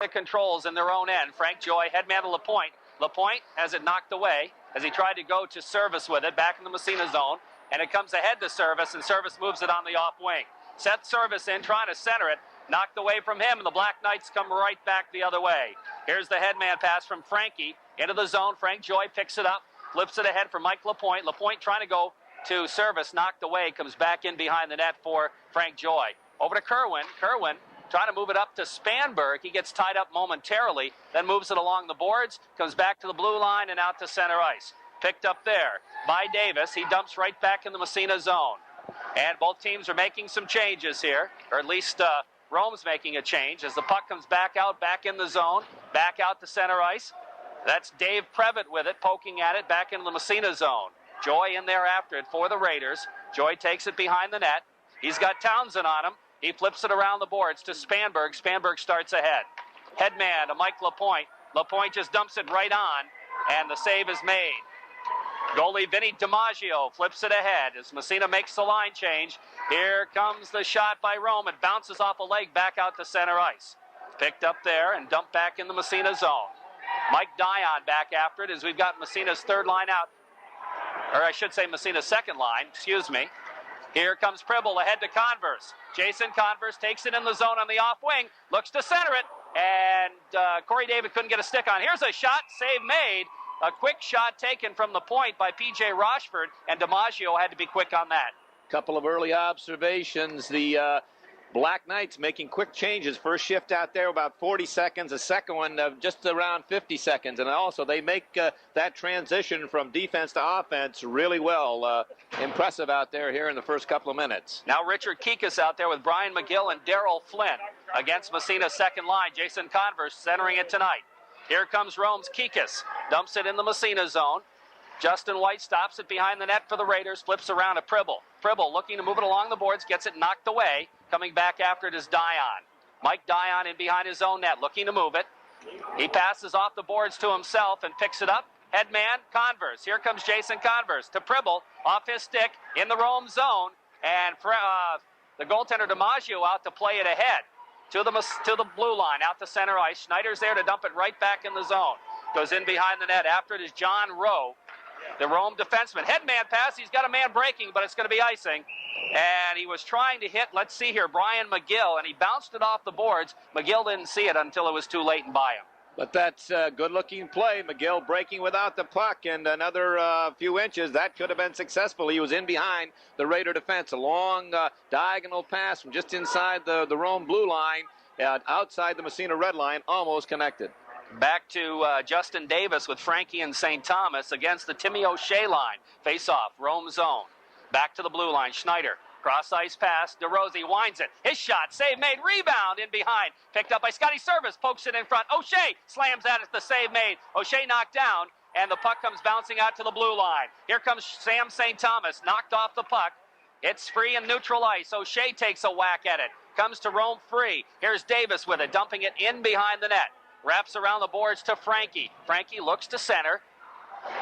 The controls in their own end. Frank Joy, headman to LaPointe. LaPointe has it knocked away as he tried to go to service with it back in the Massena zone. And it comes ahead to service, and service moves it on the off wing. Set service in, trying to center it. Knocked away from him, and the Black Knights come right back the other way. Here's the headman pass from Frankie into the zone. Frank Joy picks it up, flips it ahead for Mike LaPointe. LaPointe trying to go to service, knocked away, comes back in behind the net for Frank Joy. Over to Kerwin. Kerwin trying to move it up to Spanberg. He gets tied up momentarily, then moves it along the boards, comes back to the blue line and out to center ice. Picked up there by Davis. He dumps right back in the Massena zone. And both teams are making some changes here, or at least Rome's making a change as the puck comes back out, back in the zone, back out to center ice. That's Dave Previtt with it, poking at it back into the Massena zone. Joy in there after it for the Raiders. Joy takes it behind the net. He's got Townsend on him. He flips it around the boards to Spanberg. Spanberg starts ahead. Headman to Mike LaPointe. LaPointe just dumps it right on, and the save is made. Goalie Vinny DiMaggio flips it ahead as Massena makes the line change. Here comes the shot by Rome. It bounces off a leg back out to center ice. Picked up there and dumped back in the Massena zone. Mike Dion back after it as we've got Massena's third line out. Or I should say Massena's second line, excuse me. Here comes Pribble ahead to Converse. Jason Converse takes it in the zone on the off wing, looks to center it, and Corey David couldn't get a stick on. Here's a shot, save made. A quick shot taken from the point by P.J. Rochford, and DiMaggio had to be quick on that. Couple of early observations. The Black Knights making quick changes. First shift out there about 40 seconds. The second one just around 50 seconds. And also they make that transition from defense to offense really well. Impressive out there here in the first couple of minutes. Now Richard Kikas out there with Brian McGill and Darryl Flynn against Massena's second line. Jason Converse centering it tonight. Here comes Rome's Kikas. Dumps it in the Massena zone. Justin White stops it behind the net for the Raiders. Flips around to Pribble. Pribble looking to move it along the boards. Gets it knocked away. Coming back after it is Dion. Mike Dion in behind his own net. Looking to move it. He passes off the boards to himself and picks it up. Headman, Converse. Here comes Jason Converse to Pribble. Off his stick in the Rome zone. And the goaltender DiMaggio out to play it ahead. To the blue line, out to center ice. Schneider's there to dump it right back in the zone. Goes in behind the net. After it is John Rowe, the Rome defenseman. Headman pass. He's got a man breaking, but it's going to be icing. And he was trying to hit, let's see here, Brian McGill, and he bounced it off the boards. McGill didn't see it until it was too late and by him. But that's a good-looking play. McGill breaking without the puck, and another few inches. That could have been successful. He was in behind the Raider defense. A long diagonal pass from just inside the Rome blue line, outside the Massena red line, almost connected. Back to Justin Davis with Frankie and St. Thomas against the Timmy O'Shea line. Face-off, Rome zone. Back to the blue line, Schneider. Cross-ice pass, DeRosie winds it. His shot, save made, rebound in behind. Picked up by Scotty Service, pokes it in front. O'Shea slams at it, the save made. O'Shea knocked down, and the puck comes bouncing out to the blue line. Here comes Sam St. Thomas, knocked off the puck. It's free in neutral ice. O'Shea takes a whack at it. Comes to Rome free. Here's Davis with it, dumping it in behind the net. Wraps around the boards to Frankie. Frankie looks to center.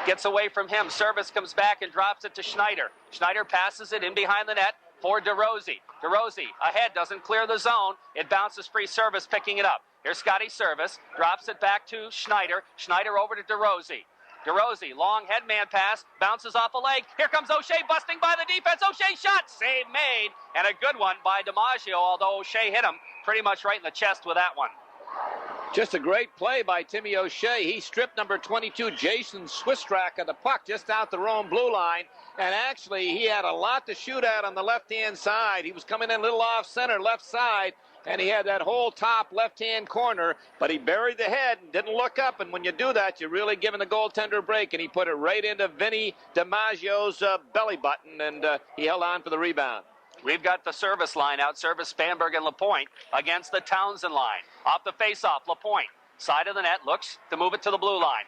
Gets away from him. Service comes back and drops it to Schneider. Schneider passes it in behind the net for DeRosie. DeRosie ahead, doesn't clear the zone. It bounces free. Service picking it up. Here's Scotty Service. Drops it back to Schneider. Schneider over to DeRosie. DeRosie, long headman pass, bounces off a leg. Here comes O'Shea busting by the defense. O'Shea shot, save made, and a good one by DiMaggio, although O'Shea hit him pretty much right in the chest with that one. Just a great play by Timmy O'Shea. He stripped number 22, Jason Swistrach, of the puck just out the Rome blue line. And actually, he had a lot to shoot at on the left-hand side. He was coming in a little off-center, left side, and he had that whole top left-hand corner. But he buried the head and didn't look up. And when you do that, you're really giving the goaltender a break. And he put it right into Vinny DiMaggio's belly button, and he held on for the rebound. We've got the service line out. Service Spanberg and LaPointe against the Townsend line. Off the face-off, LaPointe. Side of the net, looks to move it to the blue line.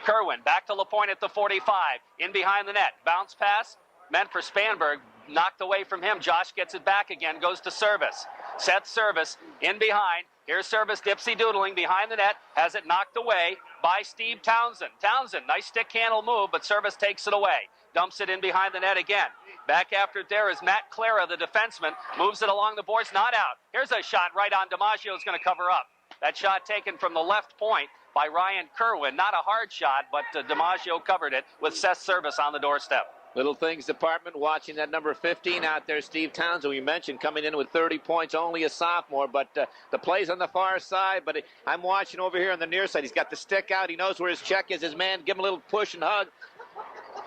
Kerwin back to LaPointe at the 45. In behind the net. Bounce pass meant for Spanberg. Knocked away from him. Josh gets it back again. Goes to Service. Sets Service in behind. Here's Service dipsy-doodling behind the net. Has it knocked away by Steve Townsend. Townsend, nice stick handle move, but Service takes it away. Dumps it in behind the net again. Back after it there is Matt Clara, the defenseman. Moves it along the boards, not out. Here's a shot right on DiMaggio's going to cover up. That shot taken from the left point by Ryan Kerwin. Not a hard shot, but DiMaggio covered it with Seth's service on the doorstep. Little things department watching that number 15 out there, Steve Townsend, we mentioned, coming in with 30 points, only a sophomore, but the play's on the far side, but I'm watching over here on the near side. He's got the stick out. He knows where his check is. His man, give him a little push and hug.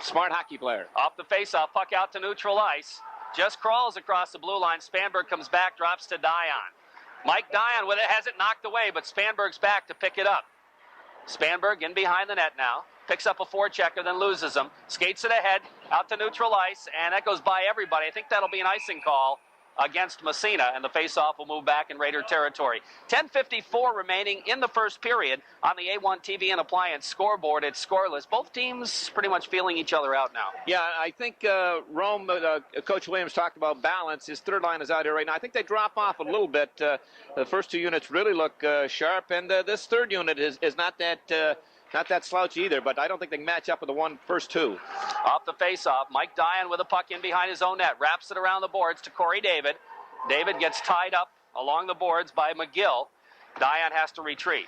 Smart hockey player. Off the faceoff, puck out to neutral ice. Just crawls across the blue line. Spanberg comes back, drops to Dion. Mike Dion with it, has it knocked away, but Spanberg's back to pick it up. Spanberg in behind the net now. Picks up a forechecker, then loses him. Skates it ahead, out to neutral ice, and that goes by everybody. I think that'll be an icing call against Massena, and the faceoff will move back in Raider territory. 10:54 remaining in the first period on the A1 TV and Appliance scoreboard. It's scoreless. Both teams pretty much feeling each other out now. Yeah, I think Rome, Coach Williams talked about balance. His third line is out here right now. I think they drop off a little bit. The first two units really look sharp, and this third unit is not that slouchy either, but I don't think they can match up with the first two. Off the faceoff, Mike Dion with a puck in behind his own net. Wraps it around the boards to Corey David. David gets tied up along the boards by McGill. Dion has to retreat.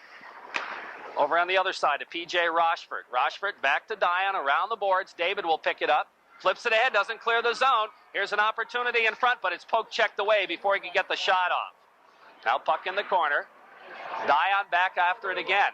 Over on the other side to P.J. Rochford. Rochford back to Dion around the boards. David will pick it up. Flips it ahead, doesn't clear the zone. Here's an opportunity in front, but it's poke checked away before he can get the shot off. Now puck in the corner. Dion back after it again.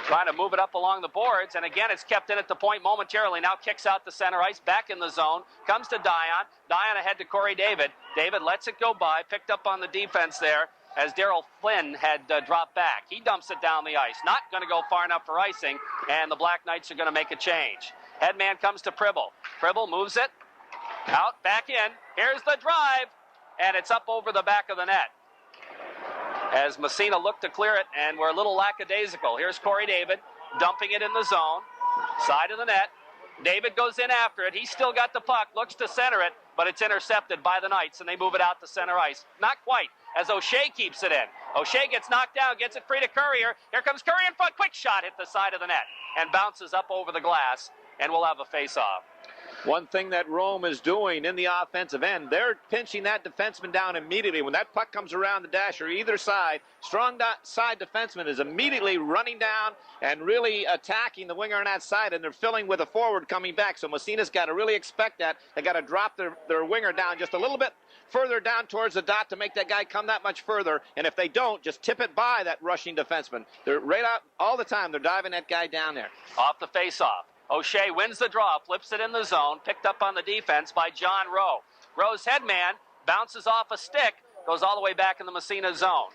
Trying to move it up along the boards, and again it's kept in at the point momentarily. Now kicks out the center ice, back in the zone, comes to Dion. Dion ahead to Corey David. David lets it go by, picked up on the defense there as Daryl Flynn had dropped back. He dumps it down the ice. Not going to go far enough for icing, and the Black Knights are going to make a change. Headman comes to Pribble. Pribble moves it out, back in. Here's the drive, and it's up over the back of the net as Massena looked to clear it, and we're a little lackadaisical. Here's Corey David dumping it in the zone, side of the net. David goes in after it. He's still got the puck, looks to center it, but it's intercepted by the Knights, and they move it out to center ice. Not quite, as O'Shea keeps it in. O'Shea gets knocked down, gets it free to Courier. Here comes Courier in front. Quick shot, hit the side of the net, and bounces up over the glass, and we'll have a face-off. One thing that Rome is doing in the offensive end, they're pinching that defenseman down immediately. When that puck comes around the dasher either side, strong side defenseman is immediately running down and really attacking the winger on that side, and they're filling with a forward coming back. So Massena's got to really expect that. They got to drop their winger down just a little bit further down towards the dot to make that guy come that much further. And if they don't, just tip it by that rushing defenseman. They're right out all the time. They're diving that guy down there. Off the faceoff. O'Shea wins the draw, flips it in the zone, picked up on the defense by John Rowe. Rowe's headman bounces off a stick, goes all the way back in the Massena zone.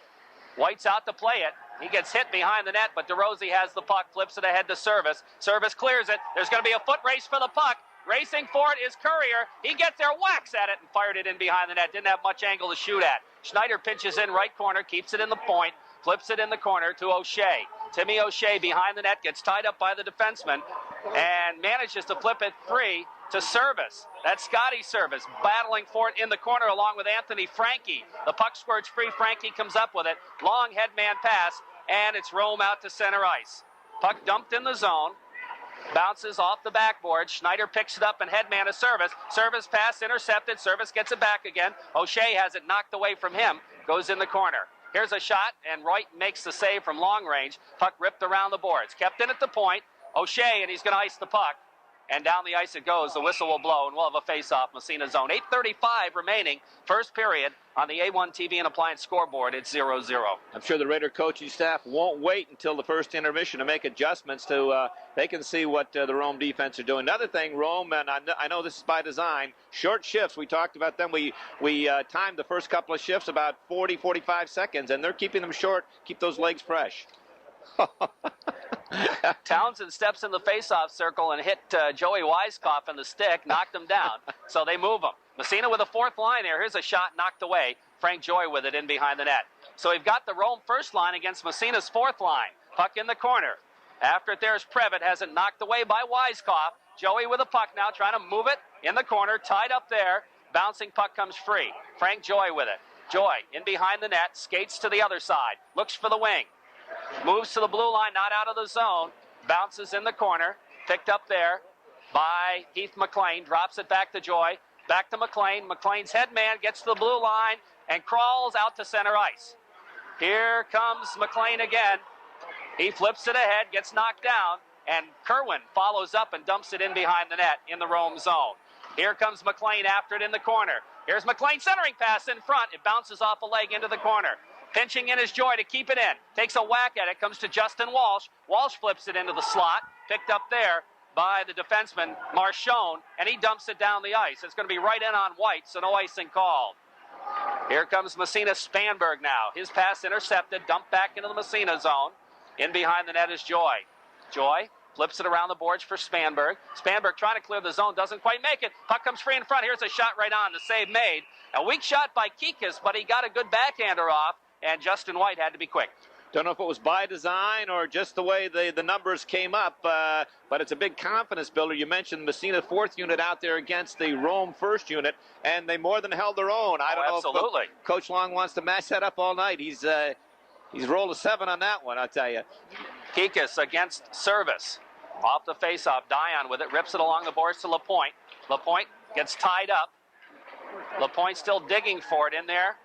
White's out to play it. He gets hit behind the net, but DeRosie has the puck, flips it ahead to Service. Service clears it. There's going to be a foot race for the puck. Racing for it is Courier. He gets there, whacks at it, and fired it in behind the net. Didn't have much angle to shoot at. Schneider pinches in right corner, keeps it in the point, flips it in the corner to O'Shea. Timmy O'Shea behind the net gets tied up by the defenseman and manages to flip it free to Service. That's Scotty Service battling for it in the corner along with Anthony Frankie. The puck squirts free. Frankie comes up with it. Long headman pass, and it's Rome out to center ice. Puck dumped in the zone. Bounces off the backboard. Schneider picks it up and headman to Service. Service pass intercepted. Service gets it back again. O'Shea has it knocked away from him. Goes in the corner. Here's a shot, and Wright makes the save from long range. Puck ripped around the boards. Kept in at the point. O'Shea, and he's going to ice the puck. And down the ice it goes. The whistle will blow, and we'll have a face-off. Massena zone. 8:35 remaining. First period on the A1 TV and Appliance scoreboard. It's 0-0. I'm sure the Raider coaching staff won't wait until the first intermission to make adjustments to they can see what the Rome defense are doing. Another thing, Rome, and I know this is by design, short shifts. We talked about them. We timed the first couple of shifts about 40, 45 seconds, and they're keeping them short, keep those legs fresh. Townsend steps in the face-off circle and hit Joey Weiskopf in the stick, knocked him down. So they move him. Massena with a fourth line there. Here's a shot knocked away. Frank Joy with it in behind the net. So we've got the Rome first line against Massena's fourth line. Puck in the corner. After it, there's Previtt. Has it knocked away by Weiskopf. Joey with a puck now, trying to move it in the corner. Tied up there. Bouncing puck comes free. Frank Joy with it. Joy in behind the net. Skates to the other side. Looks for the wing. Moves to the blue line, not out of the zone. Bounces in the corner. Picked up there by Heath McLean. Drops it back to Joy. Back to McLean. McLean's headman gets to the blue line and crawls out to center ice. Here comes McLean again. He flips it ahead, gets knocked down, and Kerwin follows up and dumps it in behind the net in the Rome zone. Here comes McLean after it in the corner. Here's McLean centering pass in front. It bounces off a leg into the corner. Pinching in is Joy to keep it in. Takes a whack at it, comes to Justin Walsh. Walsh flips it into the slot, picked up there by the defenseman Marchone, and he dumps it down the ice. It's going to be right in on White, so no icing called. Here comes Massena Spanberg now. His pass intercepted, dumped back into the Massena zone. In behind the net is Joy. Joy flips it around the boards for Spanberg. Spanberg trying to clear the zone, doesn't quite make it. Puck comes free in front. Here's a shot right on, the save made. A weak shot by Kikas, but he got a good backhander off, and Justin White had to be quick. Don't know if it was by design or just the way the numbers came up, but it's a big confidence builder. You mentioned Massena 4th unit out there against the Rome 1st unit, and they more than held their own. I don't know if Coach Long wants to match that up all night. He's rolled a 7 on that one, I'll tell you. Kikas against Service. Off the faceoff, Dion with it, rips it along the boards to Lapointe. Lapointe gets tied up. Lapointe still digging for it in there.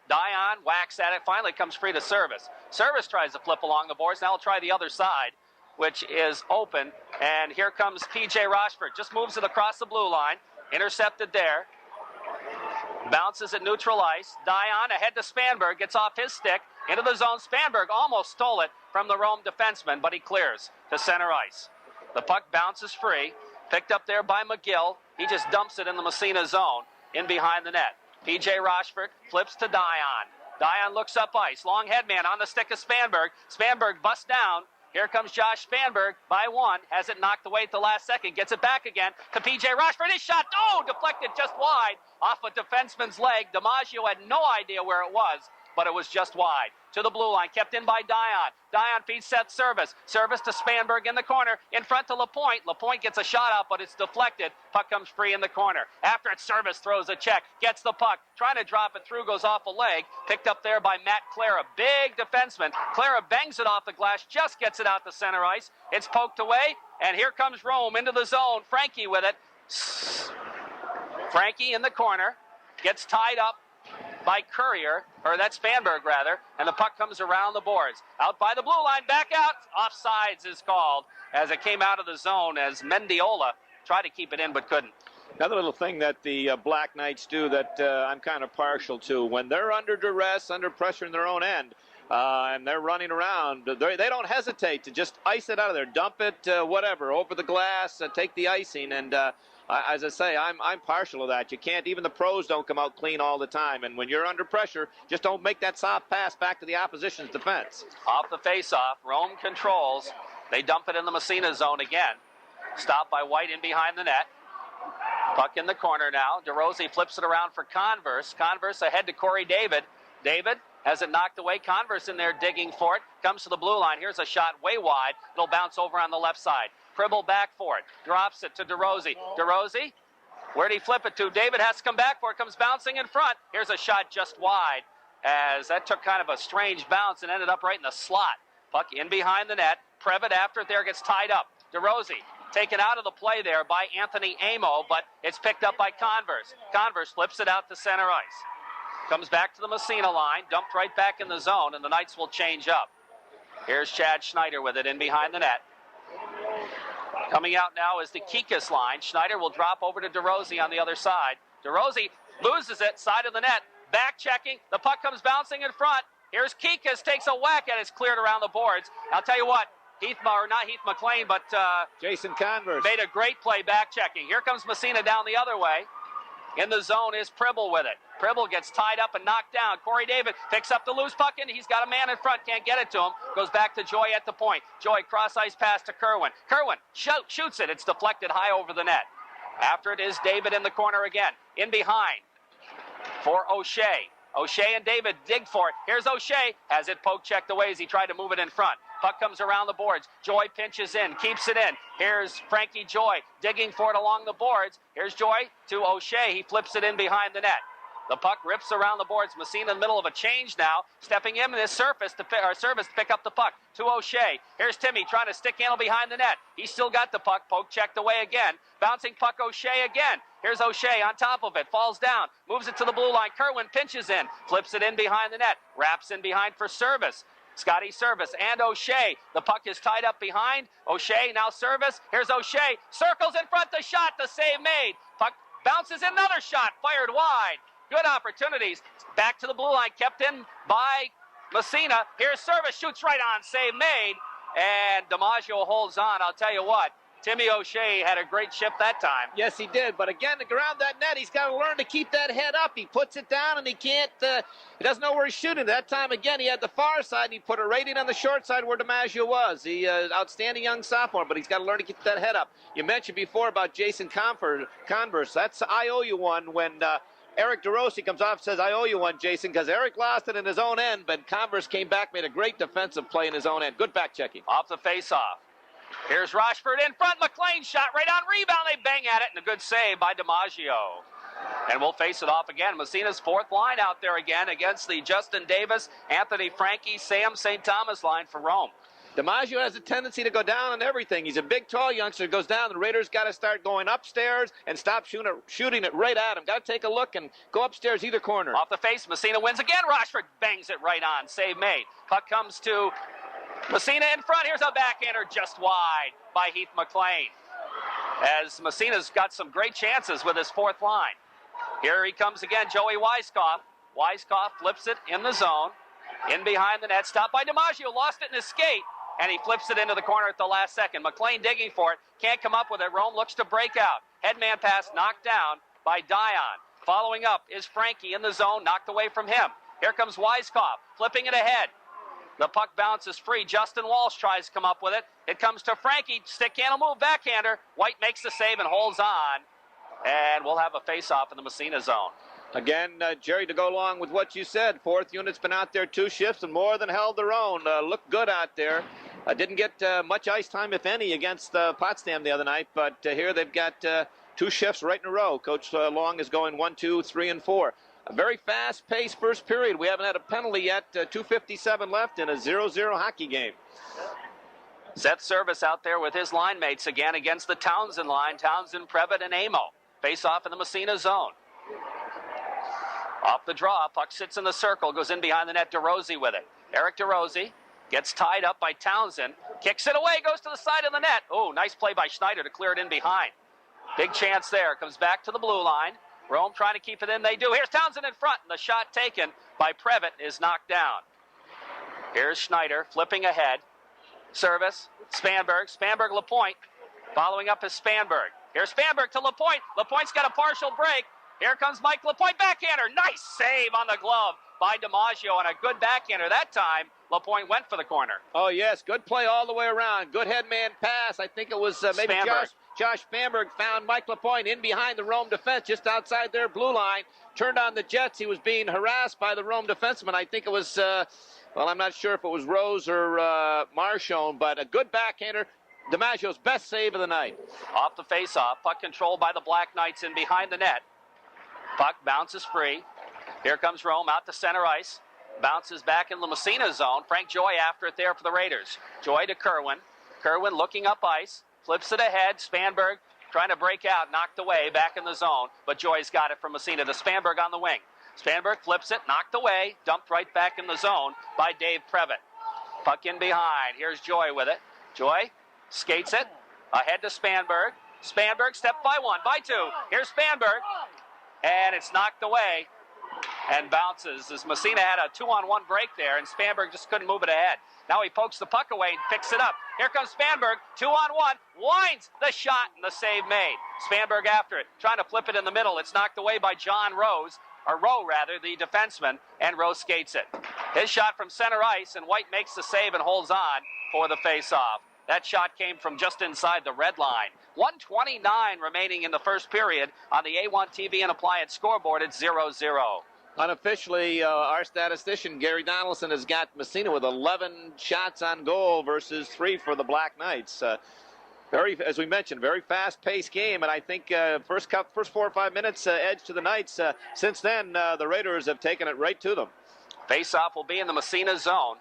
Dion whacks at it, finally comes free to Service. Service tries to flip along the boards. Now he'll try the other side, which is open. And here comes P.J. Rochford. Just moves it across the blue line. Intercepted there. Bounces at neutral ice. Dion ahead to Spanberg. Gets off his stick. Into the zone. Spanberg almost stole it from the Rome defenseman, but he clears to center ice. The puck bounces free. Picked up there by McGill. He just dumps it in the Massena zone. In behind the net. P.J. Rochford flips to Dion. Dion looks up ice. Long headman on the stick of Spanberg. Spanberg busts down. Here comes Josh Spanberg by one. Has it knocked away at the last second. Gets it back again to P.J. Rochford. His shot, deflected just wide off a defenseman's leg. DiMaggio had no idea where it was, but it was just wide. To the blue line, kept in by Dion. Dion feeds Seth Service. Service to Spanberg in the corner. In front to Lapointe. Lapointe gets a shot out, but it's deflected. Puck comes free in the corner. After it, Service throws a check. Gets the puck. Trying to drop it through. Goes off a leg. Picked up there by Matt Clara. Big defenseman. Clara bangs it off the glass. Just gets it out to center ice. It's poked away. And here comes Rome into the zone. Frankie with it. Frankie in the corner. Gets tied up by Courier, or that's Spanberg rather, and the puck comes around the boards. Out by the blue line, back out. Offsides is called as it came out of the zone as Mendiola tried to keep it in but couldn't. Another little thing that the Black Knights do that I'm kind of partial to, when they're under duress, under pressure in their own end, and they're running around, they don't hesitate to just ice it out of there, dump it, whatever, over the glass, take the icing, and as I say, I'm partial to that. You can't, even the pros don't come out clean all the time, and when you're under pressure, just don't make that soft pass back to the opposition's defense. Off the faceoff, Rome controls. They dump it in the Massena zone again. Stopped by White in behind the net. Puck in the corner now. DeRossi flips it around for Converse. Converse ahead to Corey David. David has it knocked away. Converse in there digging for it. Comes to the blue line. Here's a shot way wide. It'll bounce over on the left side. Cribble back for it. Drops it to DeRossi. DeRossi, where'd he flip it to? David has to come back for it. Comes bouncing in front. Here's a shot just wide as that took kind of a strange bounce and ended up right in the slot. Puck in behind the net. Previtt after it there gets tied up. DeRossi taken out of the play there by Anthony Amo, but it's picked up by Converse. Converse flips it out to center ice. Comes back to the Massena line, dumped right back in the zone, and the Knights will change up. Here's Chad Schneider with it in behind the net. Coming out now is the Kikas line. Schneider will drop over to DeRossi on the other side. DeRossi loses it, side of the net, back checking. The puck comes bouncing in front. Here's Kikas, takes a whack at it. It's cleared around the boards. I'll tell you what, not Heath McLean, but Jason Converse made a great play back checking. Here comes Massena down the other way. In the zone is Pribble with it. Pribble gets tied up and knocked down. Corey David picks up the loose puck, and he's got a man in front, can't get it to him. Goes back to Joy at the point. Joy cross-ice pass to Kerwin. Kerwin shoots it. It's deflected high over the net. After it is David in the corner again. In behind for O'Shea. O'Shea and David dig for it. Here's O'Shea. Has it poke checked away as he tried to move it in front. Puck comes around the boards. Joy pinches in, keeps it in. Here's Frankie Joy digging for it along the boards. Here's Joy to O'Shea. He flips it in behind the net. The puck rips around the boards. Massena in the middle of a change now, stepping in his service to pick up the puck to O'Shea. Here's Timmy trying to stick handle behind the net. He's still got the puck. Poke checked away again. Bouncing puck O'Shea again. Here's O'Shea on top of it. Falls down. Moves it to the blue line. Kerwin pinches in. Flips it in behind the net. Wraps in behind for service. Scotty Service and O'Shea. The puck is tied up behind. O'Shea now Service. Here's O'Shea. Circles in front. The shot. The save made. Puck bounces in. Another shot. Fired wide. Good opportunities. Back to the blue line. Kept in by Massena. Here's Service. Shoots right on. Save made. And DiMaggio holds on. I'll tell you what. Timmy O'Shea had a great shift that time. Yes, he did. But again, to ground that net, he's got to learn to keep that head up. He puts it down, and he can't. He doesn't know where he's shooting. That time, again, he had the far side, and he put a rating on the short side where DiMaggio was. He outstanding young sophomore, but he's got to learn to keep that head up. You mentioned before about Jason Converse. That's I owe you one when Eric DeRossi comes off and says, I owe you one, Jason, because Eric lost it in his own end, but Converse came back, made a great defensive play in his own end. Good back checking. Off the face-off. Here's Rochford in front. McLean shot right on rebound. They bang at it, and a good save by DiMaggio. And we'll face it off again. Massena's fourth line out there again against the Justin Davis, Anthony Frankie, Sam St. Thomas line for Rome. DiMaggio has a tendency to go down on everything. He's a big, tall youngster. Goes down. The Raiders got to start going upstairs and stop shooting it right at him. Got to take a look and go upstairs either corner. Off the face, Massena wins again. Rochford bangs it right on. Save made. Puck comes to Massena in front. Here's a backhander just wide by Heath McLean. As Massena's got some great chances with his fourth line. Here he comes again, Joey Weiskopf. Weiskopf flips it in the zone. In behind the net. Stopped by DiMaggio. Lost it in his skate. And he flips it into the corner at the last second. McLean digging for it. Can't come up with it. Rome looks to break out. Headman pass knocked down by Dion. Following up is Frankie in the zone. Knocked away from him. Here comes Weiskopf. Flipping it ahead. The puck bounces free. Justin Walsh tries to come up with it. It comes to Frankie. Stick handle move. Backhander. White makes the save and holds on. And we'll have a face-off in the Massena zone. Again, Jerry, to go along with what you said, fourth unit's been out there 2 shifts and more than held their own. Looked good out there. Didn't get much ice time, if any, against Potsdam the other night, but here they've got 2 shifts right in a row. Coach Long is going 1, 2, 3, and 4. A very fast-paced first period. We haven't had a penalty yet. 2:57 left in a 0-0 hockey game. Seth Service out there with his line mates again against the Townsend line. Townsend, Previtt, and Amo. Face off in the Massena zone. Off the draw, puck sits in the circle, goes in behind the net. DeRossi with it. Eric DeRossi gets tied up by Townsend. Kicks it away, goes to the side of the net. Oh, nice play by Schneider to clear it in behind. Big chance there. Comes back to the blue line. Rome trying to keep it in. They do. Here's Townsend in front. And the shot taken by Previtt is knocked down. Here's Schneider flipping ahead. Service. Spanberg. Spanberg, Lapointe. Following up is Spanberg. Here's Spanberg to Lapointe. Lapointe's got a partial break. Here comes Mike Lapointe. Backhander. Nice save on the glove by DiMaggio. And a good backhander that time. Lapointe went for the corner. Oh, yes. Good play all the way around. Good headman pass. I think it was maybe Josh Spanberg found Mike Lapointe in behind the Rome defense, just outside their blue line. Turned on the Jets. He was being harassed by the Rome defenseman. I think it was, well, I'm not sure if it was Rose or Marchone, but a good backhander. DiMaggio's best save of the night. Off the face-off. Puck controlled by the Black Knights in behind the net. Puck bounces free. Here comes Rome out to center ice. Bounces back in the Massena zone. Frank Joy after it there for the Raiders. Joy to Kerwin. Kerwin looking up ice. Flips it ahead. Spanberg trying to break out. Knocked away back in the zone. But Joy's got it from Massena to Spanberg on the wing. Spanberg flips it. Knocked away. Dumped right back in the zone by Dave Previtt. Puck in behind. Here's Joy with it. Joy skates it. Ahead to Spanberg. Spanberg step by 1, by 2. Here's Spanberg. And it's knocked away and bounces as Massena had a 2-on-1 break there, and Spanberg just couldn't move it ahead. Now he pokes the puck away and picks it up. Here comes Spanberg, 2-on-1, winds the shot, and the save made. Spanberg after it, trying to flip it in the middle. It's knocked away by John Rose, or Rowe rather, the defenseman, and Rose skates it. His shot from center ice, and White makes the save and holds on for the face-off. That shot came from just inside the red line. 1:29 remaining in the first period on the A1 TV and Appliance scoreboard. It's 0-0. Unofficially, our statistician, Gary Donaldson, has got Massena with 11 shots on goal versus 3 for the Black Knights. As we mentioned, very fast-paced game, and I think first 4 or 5 minutes edge to the Knights. Since then, the Raiders have taken it right to them. Face-off will be in the Massena zone.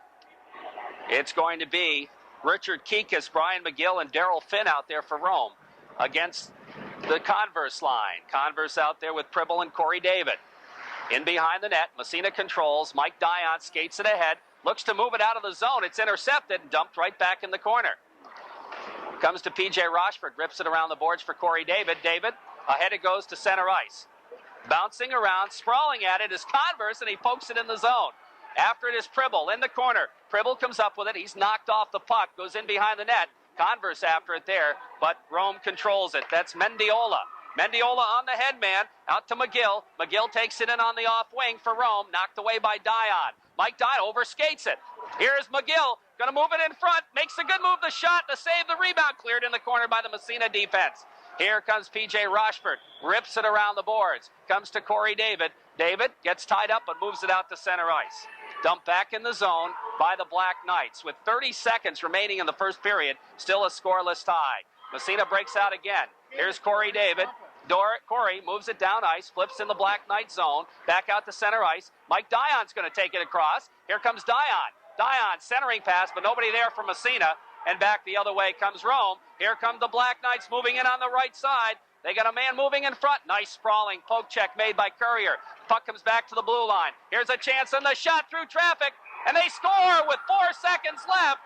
It's going to be Richard Kikas, Brian McGill, and Darrell Finn out there for Rome against the Converse line. Converse out there with Pribble and Corey David. In behind the net, Massena controls. Mike Dion skates it ahead, looks to move it out of the zone. It's intercepted and dumped right back in the corner. Comes to P.J. Rochford, rips it around the boards for Corey David. David, ahead it goes to center ice. Bouncing around, sprawling at it is Converse, and he pokes it in the zone. After it is Pribble in the corner. Pribble comes up with it. He's knocked off the puck, goes in behind the net. Converse after it there, but Rome controls it. That's Mendiola. Mendiola on the head man, out to McGill. McGill takes it in on the off wing for Rome, knocked away by Dion. Mike Dion overskates it. Here's McGill, gonna move it in front, makes a good move, the shot, the save, the rebound, cleared in the corner by the Massena defense. Here comes P.J. Rochford, rips it around the boards, comes to Corey David. David gets tied up but moves it out to center ice. Dumped back in the zone by the Black Knights. With 30 seconds remaining in the first period, still a scoreless tie. Massena breaks out again. Here's Corey David. Corey moves it down ice, flips in the Black Knight zone, back out to center ice. Mike Dion's going to take it across. Here comes Dion. Dion centering pass, but nobody there for Massena. And back the other way comes Rome. Here come the Black Knights moving in on the right side. They got a man moving in front. Nice sprawling poke check made by Courier. Puck comes back to the blue line. Here's a chance on the shot through traffic. And they score with 4 seconds left.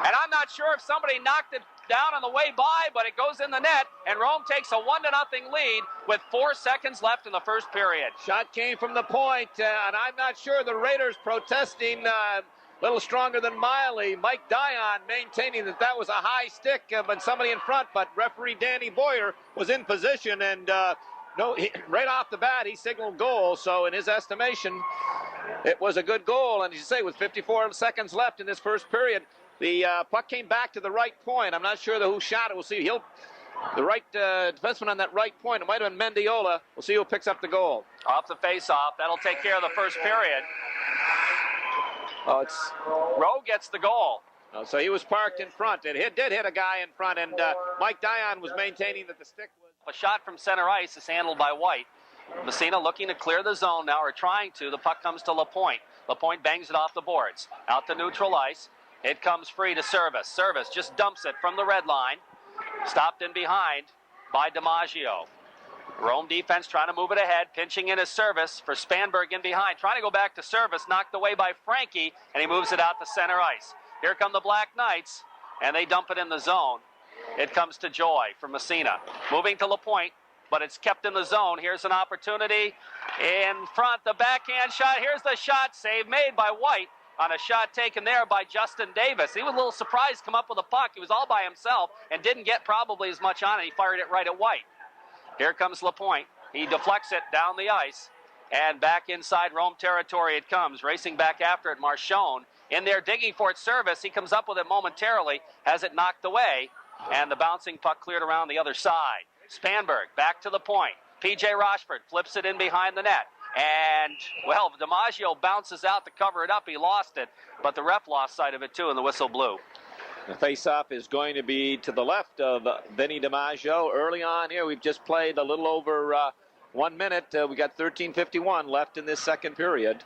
And I'm not sure if somebody knocked it down on the way by, but it goes in the net, and Rome takes a 1-0 lead with 4 seconds left in the first period. Shot came from the point, and I'm not sure the Raiders protesting a little stronger than Miley. Mike Dion maintaining that was a high stick, but somebody in front, but referee Danny Boyer was in position, and right off the bat, he signaled goal, so in his estimation, it was a good goal, and as you say, with 54 seconds left in this first period, the puck came back to the right point. I'm not sure who shot it. We'll see. The right defenseman on that right point. It might have been Mendiola. We'll see who picks up the goal. Off the face-off. That'll take care of the first period. Rowe gets the goal. So he was parked in front. It did hit a guy in front, and Mike Dion was maintaining that the stick was... A shot from center ice is handled by White. Massena looking to clear the zone now, or trying to. The puck comes to Lapointe. Lapointe bangs it off the boards. Out to neutral ice. It comes free to Service. Service just dumps it from the red line. Stopped in behind by DiMaggio. Rome defense trying to move it ahead. Pinching in his Service for Spanberg in behind. Trying to go back to Service. Knocked away by Frankie. And he moves it out to center ice. Here come the Black Knights. And they dump it in the zone. It comes to Joy from Massena. Moving to Lapointe. But it's kept in the zone. Here's an opportunity. In front, the backhand shot. Here's the shot. Save made by White. On a shot taken there by Justin Davis. He was a little surprised to come up with a puck. He was all by himself and didn't get probably as much on it. He fired it right at White. Here comes Lapointe. He deflects it down the ice. And back inside Rome territory it comes. Racing back after it, Marchone. In there digging for its Service. He comes up with it momentarily. Has it knocked away. And the bouncing puck cleared around the other side. Spanberg back to the point. P.J. Rochford flips it in behind the net. And, well, DiMaggio bounces out to cover it up. He lost it, but the ref lost sight of it, too, and the whistle blew. The face-off is going to be to the left of Vinny DiMaggio. Early on here, we've just played a little over 1 minute. We got 13:51 left in this second period.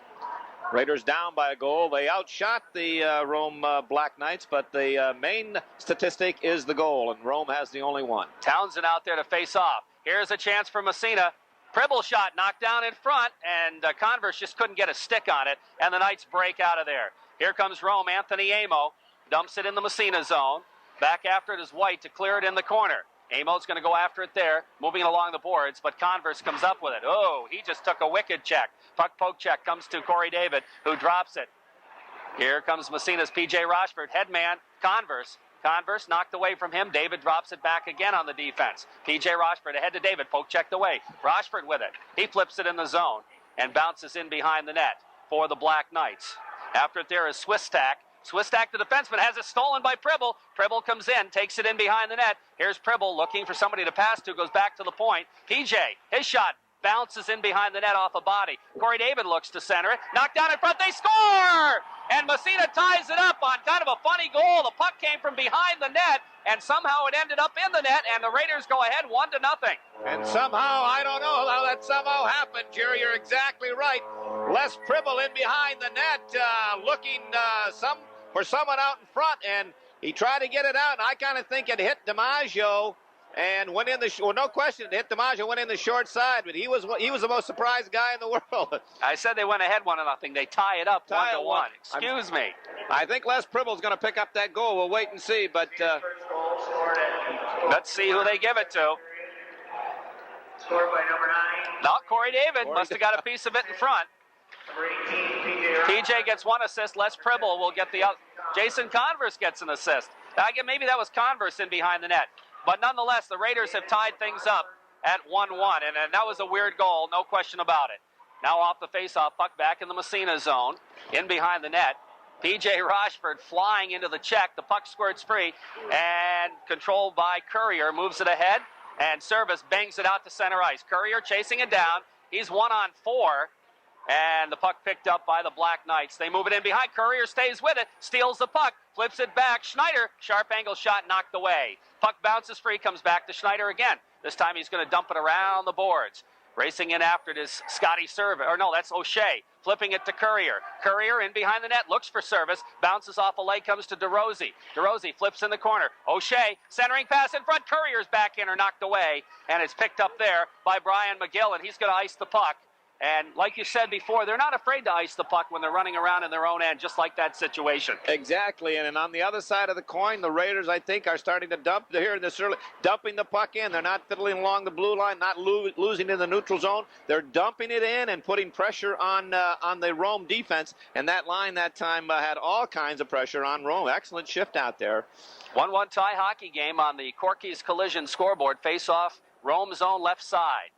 Raiders down by a goal. They outshot the Rome Black Knights, but the main statistic is the goal, and Rome has the only one. Townsend out there to face off. Here's a chance for Massena. Pribble shot knocked down in front, and Converse just couldn't get a stick on it, and the Knights break out of there. Here comes Rome. Anthony Amo dumps it in the Massena zone. Back after it is White to clear it in the corner. Amo's going to go after it there, moving it along the boards, but Converse comes up with it. Oh, he just took a wicked check. Puck poke check comes to Corey David, who drops it. Here comes Massena's P.J. Rochford, headman, Converse. Converse knocked away from him. David drops it back again on the defense. P.J. Rochford ahead to David. Poke checked away. Rochford with it. He flips it in the zone and bounces in behind the net for the Black Knights. After it there is Swistak. Swistak, the defenseman, has it stolen by Pribble. Pribble comes in, takes it in behind the net. Here's Pribble looking for somebody to pass to. Goes back to the point. P.J., his shot bounces in behind the net off a body. Corey David looks to center it. Knocked down in front. They score! And Massena ties it up on kind of a funny goal. The puck came from behind the net, and somehow it ended up in the net, and the Raiders go ahead 1-0. And somehow, I don't know how that somehow happened, Jerry. You're exactly right. Les Pribble in behind the net, looking for someone out in front, and he tried to get it out, and I kind of think it hit DiMaggio and went in no question, it hit DiMaggio, went in the short side, but he was the most surprised guy in the world. I said they went ahead 1-0. They tie it up 1-1. Excuse me. I think Les Pribble's going to pick up that goal. We'll wait and see, but let's see who they give it to. Scored by number 9. Not Corey David. Must have got a piece of it in front. PJ gets one assist. Les Pribble will get the other. Jason Converse gets an assist. Maybe that was Converse in behind the net. But nonetheless, the Raiders have tied things up at 1-1. And that was a weird goal, no question about it. Now off the faceoff, puck back in the Massena zone. In behind the net. PJ Rochford flying into the check. The puck squirts free. And controlled by Courier. Moves it ahead. And Service bangs it out to center ice. Courier chasing it down. He's 1-on-4. And the puck picked up by the Black Knights. They move it in behind. Courier stays with it. Steals the puck. Flips it back. Schneider, sharp angle shot knocked away. Puck bounces free. Comes back to Schneider again. This time he's going to dump it around the boards. Racing in after it is Scotty Service. Or no, that's O'Shea. Flipping it to Courier. Courier in behind the net. Looks for Service. Bounces off a leg. Comes to DeRozzi. DeRozzi flips in the corner. O'Shea. Centering pass in front. Courier's back in or knocked away. And it's picked up there by Brian McGill. And he's going to ice the puck. And like you said before, they're not afraid to ice the puck when they're running around in their own end, just like that situation. Exactly. And on the other side of the coin, the Raiders, I think, are starting to dump here in this early, dumping the puck in. They're not fiddling along the blue line, not losing in the neutral zone. They're dumping it in and putting pressure on the Rome defense. And that line that time had all kinds of pressure on Rome. Excellent shift out there. 1-1 tie hockey game on the Corky's Collision scoreboard. Face off, Rome zone left side.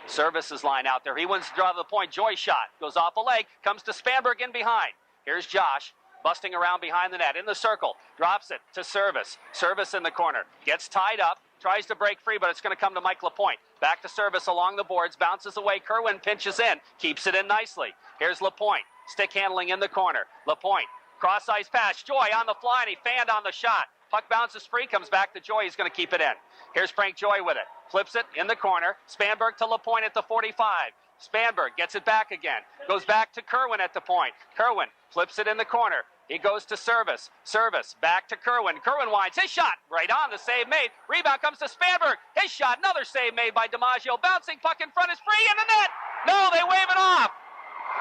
Services line out there. He wins to draw to the point. Joy shot. Goes off a leg. Comes to Spanberg in behind. Here's Josh. Busting around behind the net. In the circle. Drops it to Service. Service in the corner. Gets tied up. Tries to break free, but it's going to come to Mike Lapointe. Back to Service along the boards. Bounces away. Kerwin pinches in. Keeps it in nicely. Here's Lapointe. Stick handling in the corner. Lapointe. Cross ice pass. Joy on the fly, and he fanned on the shot. Puck bounces free, comes back to Joy. He's going to keep it in. Here's Frank Joy with it. Flips it in the corner. Spanberg to Lapointe at the 45. Spanberg gets it back again. Goes back to Kerwin at the point. Kerwin flips it in the corner. He goes to Service. Service back to Kerwin. Kerwin winds. His shot right on. The save made. Rebound comes to Spanberg. His shot. Another save made by DiMaggio. Bouncing puck in front is free in the net. No, they wave it off.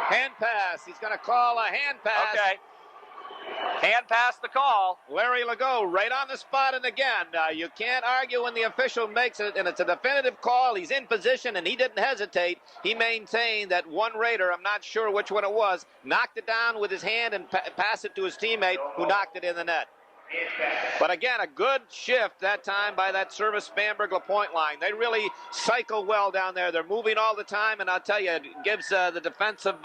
Hand pass. He's going to call a hand pass. Okay. Hand pass the call. Larry Legault right on the spot, and again, you can't argue when the official makes it, and it's a definitive call. He's in position, and he didn't hesitate. He maintained that one Raider, I'm not sure which one it was, knocked it down with his hand and passed it to his teammate, who knocked it in the net. But again, a good shift that time by that Service Spanberg LaPointe line. They really cycle well down there. They're moving all the time, and I'll tell you, it gives the defensive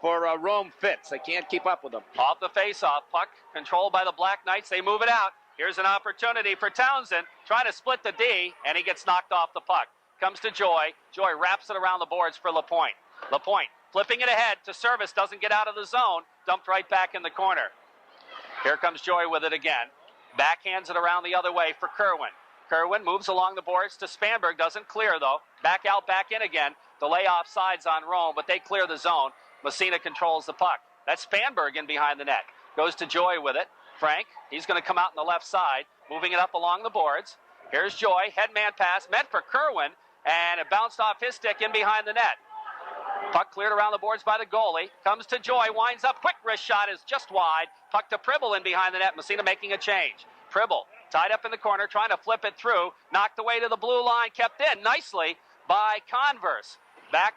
for Rome fits. They can't keep up with them. Off the face-off, puck controlled by the Black Knights. They move it out. Here's an opportunity for Townsend, trying to split the D, and he gets knocked off the puck. Comes to Joy. Joy wraps it around the boards for Lapointe. Lapointe flipping it ahead to Service, doesn't get out of the zone, dumped right back in the corner. Here comes Joy with it again. Backhands it around the other way for Kerwin. Kerwin moves along the boards to Spanberg, doesn't clear though. Back out, back in again. Delay offsides on Rome, but they clear the zone. Massena controls the puck. That's Spanberg in behind the net. Goes to Joy with it. Frank, he's going to come out on the left side, moving it up along the boards. Here's Joy, headman pass, meant for Kerwin, and it bounced off his stick in behind the net. Puck cleared around the boards by the goalie. Comes to Joy, winds up, quick wrist shot is just wide. Puck to Pribble in behind the net. Massena making a change. Pribble tied up in the corner, trying to flip it through. Knocked away to the blue line, kept in nicely by Converse. Back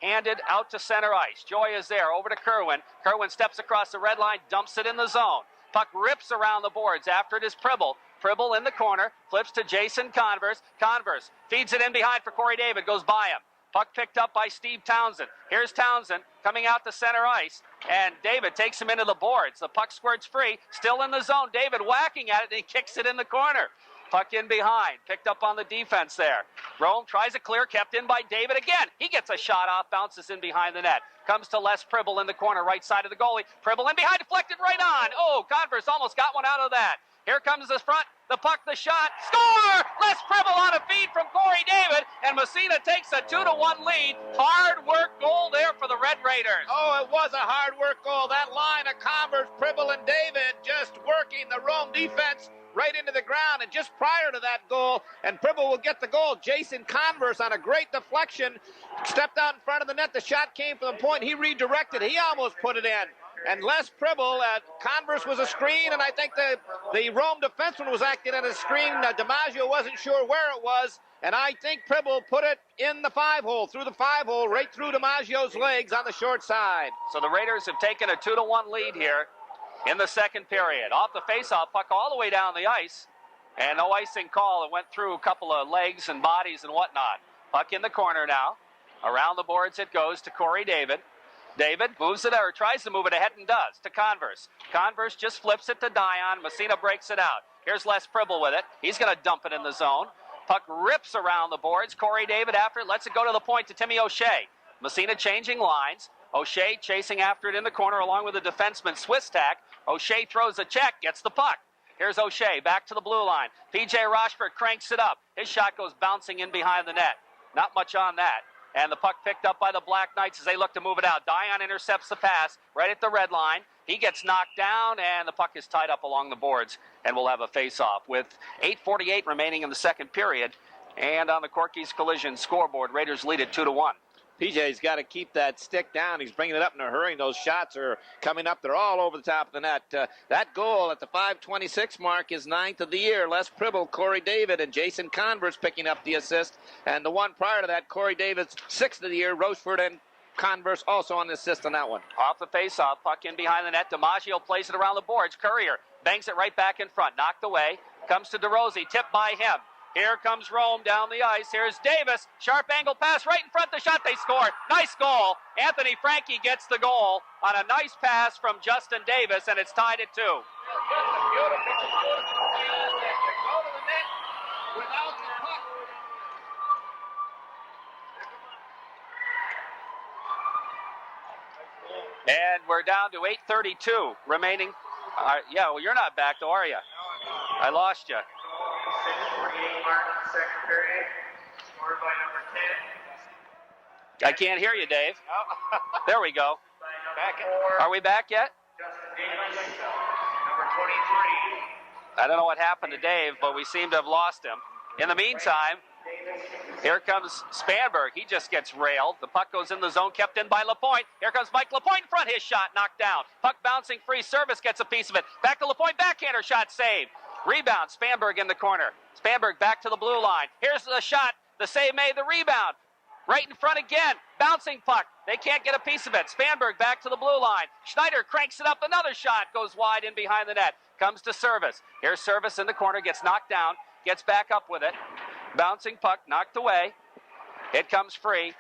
handed out to center ice. Joy is there, over to Kerwin. Kerwin steps across the red line, dumps it in the zone. Puck rips around the boards. After it is Pribble. Pribble in the corner, flips to Jason Converse. Converse feeds it in behind for Corey David, goes by him. Puck picked up by Steve Townsend. Here's Townsend coming out to center ice, and David takes him into the boards. The puck squirts free, still in the zone. David whacking at it, and he kicks it in the corner. Puck in behind, picked up on the defense there. Rome tries a clear, kept in by David again. He gets a shot off, bounces in behind the net. Comes to Les Pribble in the corner, right side of the goalie. Pribble in behind, deflected right on. Oh, Converse almost got one out of that. Here comes the front, the puck, the shot. Score! Les Pribble on a feed from Corey David, and Massena takes a 2-1 lead. Hard work goal there for the Red Raiders. Oh, it was a hard work goal. That line of Converse, Pribble, and David just working the Rome defense right into the ground. And just prior to that goal, and Pribble will get the goal, Jason Converse on a great deflection stepped out in front of the net. The shot came from the point. He redirected. He almost put it in. And Les Pribble, Converse was a screen, and I think the Rome defenseman was acting on a screen. DiMaggio wasn't sure where it was, and I think Pribble put it in the 5-hole, through the 5-hole, right through DiMaggio's legs on the short side. So the Raiders have taken a 2-1 lead here in the second period. Off the faceoff, puck all the way down the ice, and no icing call. It went through a couple of legs and bodies and whatnot. Puck in the corner now. Around the boards it goes to Corey David. David moves it, or tries to move it ahead, and does, to Converse. Converse just flips it to Dion. Massena breaks it out. Here's Les Pribble with it. He's going to dump it in the zone. Puck rips around the boards. Corey David after it, lets it go to the point to Timmy O'Shea. Massena changing lines. O'Shea chasing after it in the corner along with the defenseman Swiss tack. O'Shea throws a check, gets the puck. Here's O'Shea back to the blue line. P.J. Rochford cranks it up. His shot goes bouncing in behind the net. Not much on that. And the puck picked up by the Black Knights as they look to move it out. Dion intercepts the pass right at the red line. He gets knocked down, and the puck is tied up along the boards, and we'll have a face-off with 8:48 remaining in the second period. And on the Corky's Collision scoreboard, Raiders lead it 2-1. PJ's got to keep that stick down. He's bringing it up in a hurry. Those shots are coming up. They're all over the top of the net. That goal at the 5:26 mark is 9th of the year. Les Pribble, Corey David, and Jason Converse picking up the assist. And the one prior to that, Corey David's 6th of the year. Rochford and Converse also on the assist on that one. Off the faceoff, puck in behind the net. DiMaggio plays it around the boards. Courier bangs it right back in front. Knocked away. Comes to DeRozzi. Tipped by him. Here comes Rome down the ice. Here's Davis. Sharp angle pass right in front. The shot, they score. Nice goal. Anthony Frankie gets the goal on a nice pass from Justin Davis, and it's tied at 2. And we're down to 8:32 remaining. Yeah, well, you're not back, though, are you? I lost you. 6:48 mark in the second period. Scored by number 10. I can't hear you, Dave. There we go. Back Are we back yet? Justin Davis, number 23. I don't know what happened to Dave, but we seem to have lost him. In the meantime, here comes Spanberg. He just gets railed. The puck goes in the zone, kept in by Lapointe. Here comes Mike Lapointe in front. His shot knocked down. Puck bouncing free. Service gets a piece of it. Back to Lapointe. Backhander shot saved. Rebound. Spanberg in the corner. Spanberg back to the blue line. Here's the shot. The save made. The rebound. Right in front again. Bouncing puck. They can't get a piece of it. Spanberg back to the blue line. Schneider cranks it up. Another shot goes wide in behind the net. Comes to Service. Here's Service in the corner. Gets knocked down. Gets back up with it. Bouncing puck knocked away. It comes free.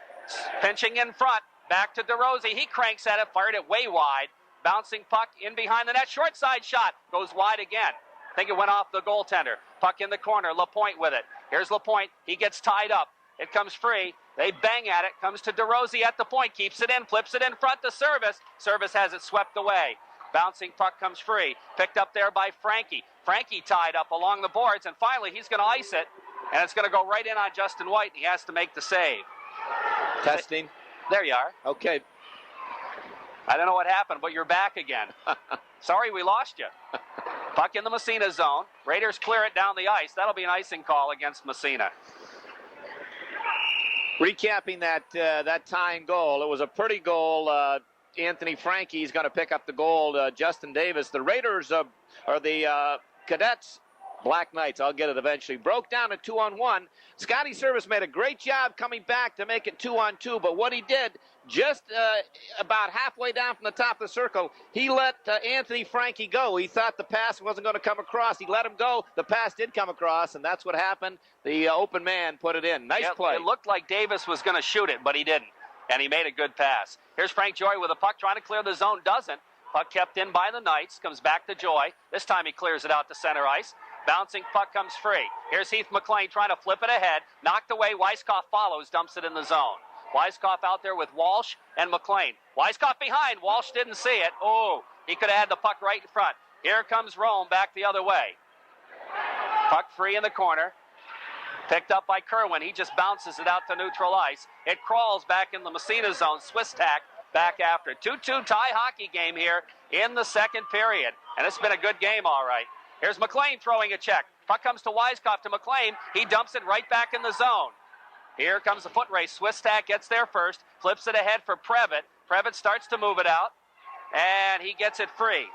Pinching in front. Back to DeRozzi. He cranks at it. Fired it way wide. Bouncing puck in behind the net. Short side shot. Goes wide again. I think it went off the goaltender. Puck in the corner. Lapointe with it. Here's Lapointe. He gets tied up. It comes free. They bang at it. Comes to DeRozzi at the point. Keeps it in. Flips it in front to Service. Service has it swept away. Bouncing puck comes free. Picked up there by Frankie. Frankie tied up along the boards. And finally, he's going to ice it. And it's going to go right in on Justin White. And he has to make the save. Testing. There you are. Okay. I don't know what happened, but you're back again. Sorry we lost you. Puck in the Massena zone. Raiders clear it down the ice. That'll be an icing call against Massena. Recapping that tying goal, it was a pretty goal. Anthony Frankie's going to pick up the goal. Justin Davis. The Raiders are the Cadets. Black Knights, I'll get it eventually, broke down to 2-on-1. Scotty Service made a great job coming back to make it 2-on-2, but what he did, just about halfway down from the top of the circle, he let Anthony Frankie go. He thought the pass wasn't going to come across. He let him go. The pass did come across, and that's what happened. The open man put it in. Nice play. It looked like Davis was going to shoot it, but he didn't, and he made a good pass. Here's Frank Joy with a puck, trying to clear the zone, doesn't. Puck kept in by the Knights, comes back to Joy. This time he clears it out to center ice. Bouncing puck comes free. Here's Heath McLean trying to flip it ahead. Knocked away. Weiskopf follows, dumps it in the zone. Weiskopf out there with Walsh and McLean. Weiskopf behind. Walsh didn't see it. Oh, he could have had the puck right in front. Here comes Rome back the other way. Puck free in the corner. Picked up by Kerwin. He just bounces it out to neutral ice. It crawls back in the Massena zone. Swiss tack back after. 2-2 tie hockey game here in the second period. And it's been a good game, all right. Here's McLean throwing a check. Puck comes to Weiskopf to McLean. He dumps it right back in the zone. Here comes the foot race. Swiss tack gets there first. Flips it ahead for Previtt. Previtt starts to move it out. And he gets it free.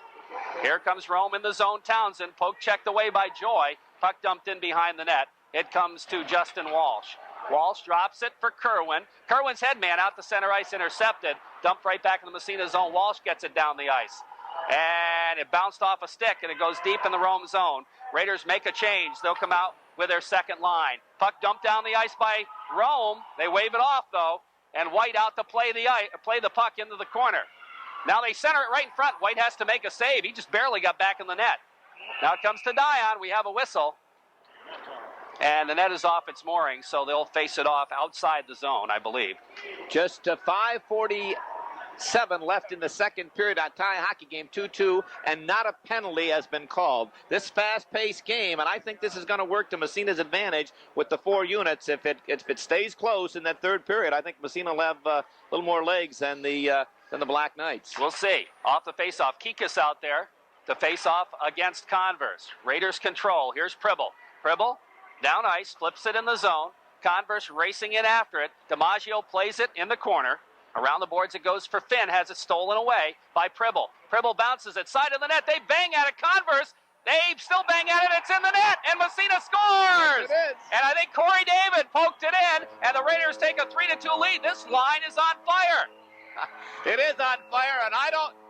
Here comes Rome in the zone. Townsend. Poke checked away by Joy. Puck dumped in behind the net. It comes to Justin Walsh. Walsh drops it for Kerwin. Kerwin's head man out to center ice, intercepted. Dumped right back in the Massena zone. Walsh gets it down the ice. And it bounced off a stick, and it goes deep in the Rome zone. Raiders make a change. They'll come out with their second line. Puck dumped down the ice by Rome. They wave it off, though, and White out to play the puck into the corner. Now they center it right in front. White has to make a save. He just barely got back in the net. Now it comes to Dion. We have a whistle. And the net is off its mooring, so they'll face it off outside the zone, I believe. Just 5:47 left in the second period on tie hockey game, 2-2, and not a penalty has been called. This fast-paced game, and I think this is going to work to Massena's advantage with the 4 units. If it stays close in that third period, I think Massena will have a little more legs than the Black Knights. We'll see. Off the face-off, Kikas out there to face off against Converse. Raiders control. Here's Pribble. Pribble down ice, flips it in the zone. Converse racing in after it. DiMaggio plays it in the corner. Around the boards it goes for Finn, has it stolen away by Pribble. Pribble bounces it, side of the net, they bang at it, Converse, they still bang at it, it's in the net, and Massena scores! It is. And I think Corey David poked it in, and the Raiders take a 3-2 lead. This line is on fire. It is on fire, and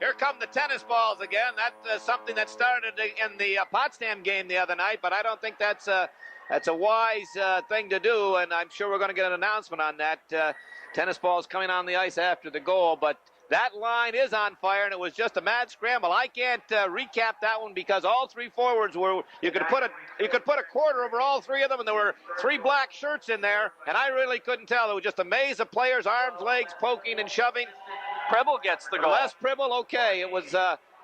here come the tennis balls again. That's something that started in the Potsdam game the other night, but I don't think that's a wise thing to do, and I'm sure we're going to get an announcement on that. Tennis balls coming on the ice after the goal, but that line is on fire, and it was just a mad scramble. I can't recap that one because all 3 forwards were. You could put a quarter over all 3 of them, and there were 3 black shirts in there, and I really couldn't tell. It was just a maze of players, arms, legs, poking and shoving. Pribble gets the goal. Les Pribble, okay. It was.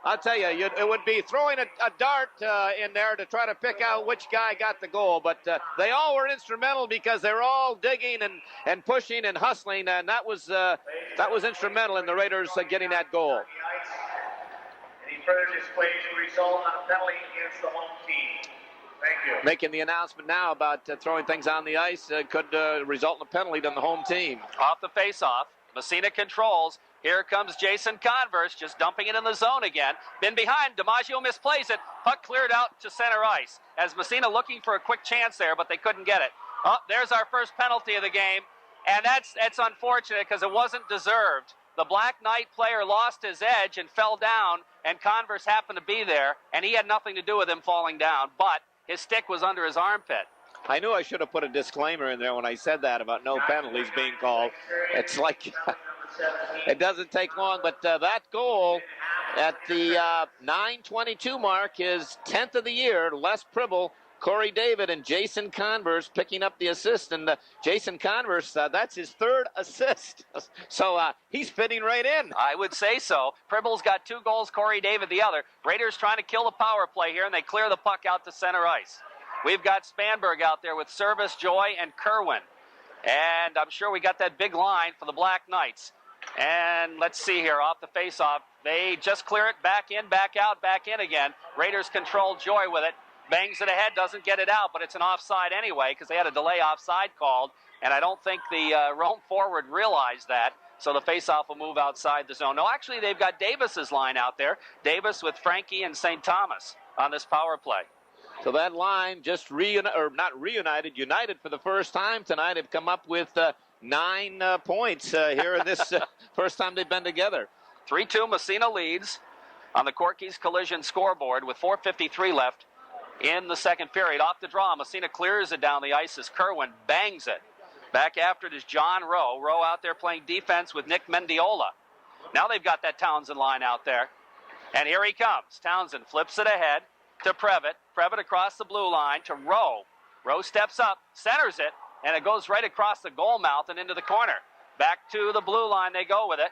I'll tell you, it would be throwing a dart in there to try to pick out which guy got the goal. But they all were instrumental because they were all digging and pushing and hustling, and that was instrumental in the Raiders getting that goal. Any further displays will result on a penalty against the home team. Thank you. Making the announcement now about throwing things on the ice could result in a penalty on the home team. Off the face-off, Massena controls. Here comes Jason Converse, just dumping it in the zone again. Been behind, DiMaggio misplays it. Puck cleared out to center ice. As Massena looking for a quick chance there, but they couldn't get it. Oh, there's our first penalty of the game. And that's unfortunate because it wasn't deserved. The Black Knight player lost his edge and fell down, and Converse happened to be there, and he had nothing to do with him falling down, but his stick was under his armpit. I knew I should have put a disclaimer in there when I said that about no penalties being called. It's like... It doesn't take long, but that goal at the 9:22 mark is 10th of the year. Les Pribble, Corey David, and Jason Converse picking up the assist. And Jason Converse, that's his 3rd assist. So he's fitting right in. I would say so. Pribble's got 2 goals, Corey David the other. Raiders trying to kill the power play here, and they clear the puck out to center ice. We've got Spanberg out there with Service, Joy, and Kerwin. And I'm sure we got that big line for the Black Knights. And let's see here, off the face-off, they just clear it, back in, back out, back in again. Raiders control Joy with it, bangs it ahead, doesn't get it out, but it's an offside anyway because they had a delay offside called, and I don't think the Rome forward realized that, so the face-off will move outside the zone. No, actually, they've got Davis's line out there, Davis with Frankie and St. Thomas on this power play. So that line just united for the first time tonight. Have come up with 9 points here in this first time they've been together. 3-2 Massena leads on the Corky's Collision scoreboard with 4:53 left in the second period. Off the draw, Massena clears it down the ice as Kerwin bangs it. Back after it is John Rowe. Rowe out there playing defense with Nick Mendiola. Now they've got that Townsend line out there. And here he comes. Townsend flips it ahead. to Previtt. Previtt across the blue line to Rowe. Rowe steps up, centers it, and it goes right across the goal mouth and into the corner. Back to the blue line they go with it.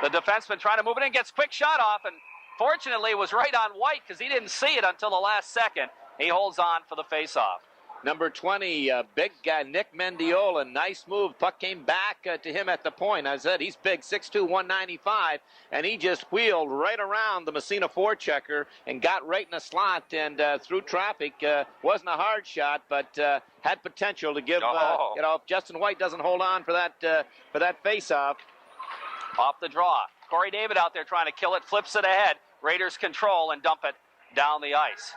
The defenseman trying to move it in, gets quick shot off, and fortunately it was right on White because he didn't see it until the last second. He holds on for the faceoff. Number 20, big Nick Mendiola. Nice move. Puck came back to him at the point. I said he's big, 6'2", 195, and he just wheeled right around the Massena forechecker and got right in the slot and through traffic. Wasn't a hard shot, but had potential to give. If Justin White doesn't hold on for that faceoff. Off the draw. Corey David out there trying to kill it, flips it ahead. Raiders control and dump it down the ice.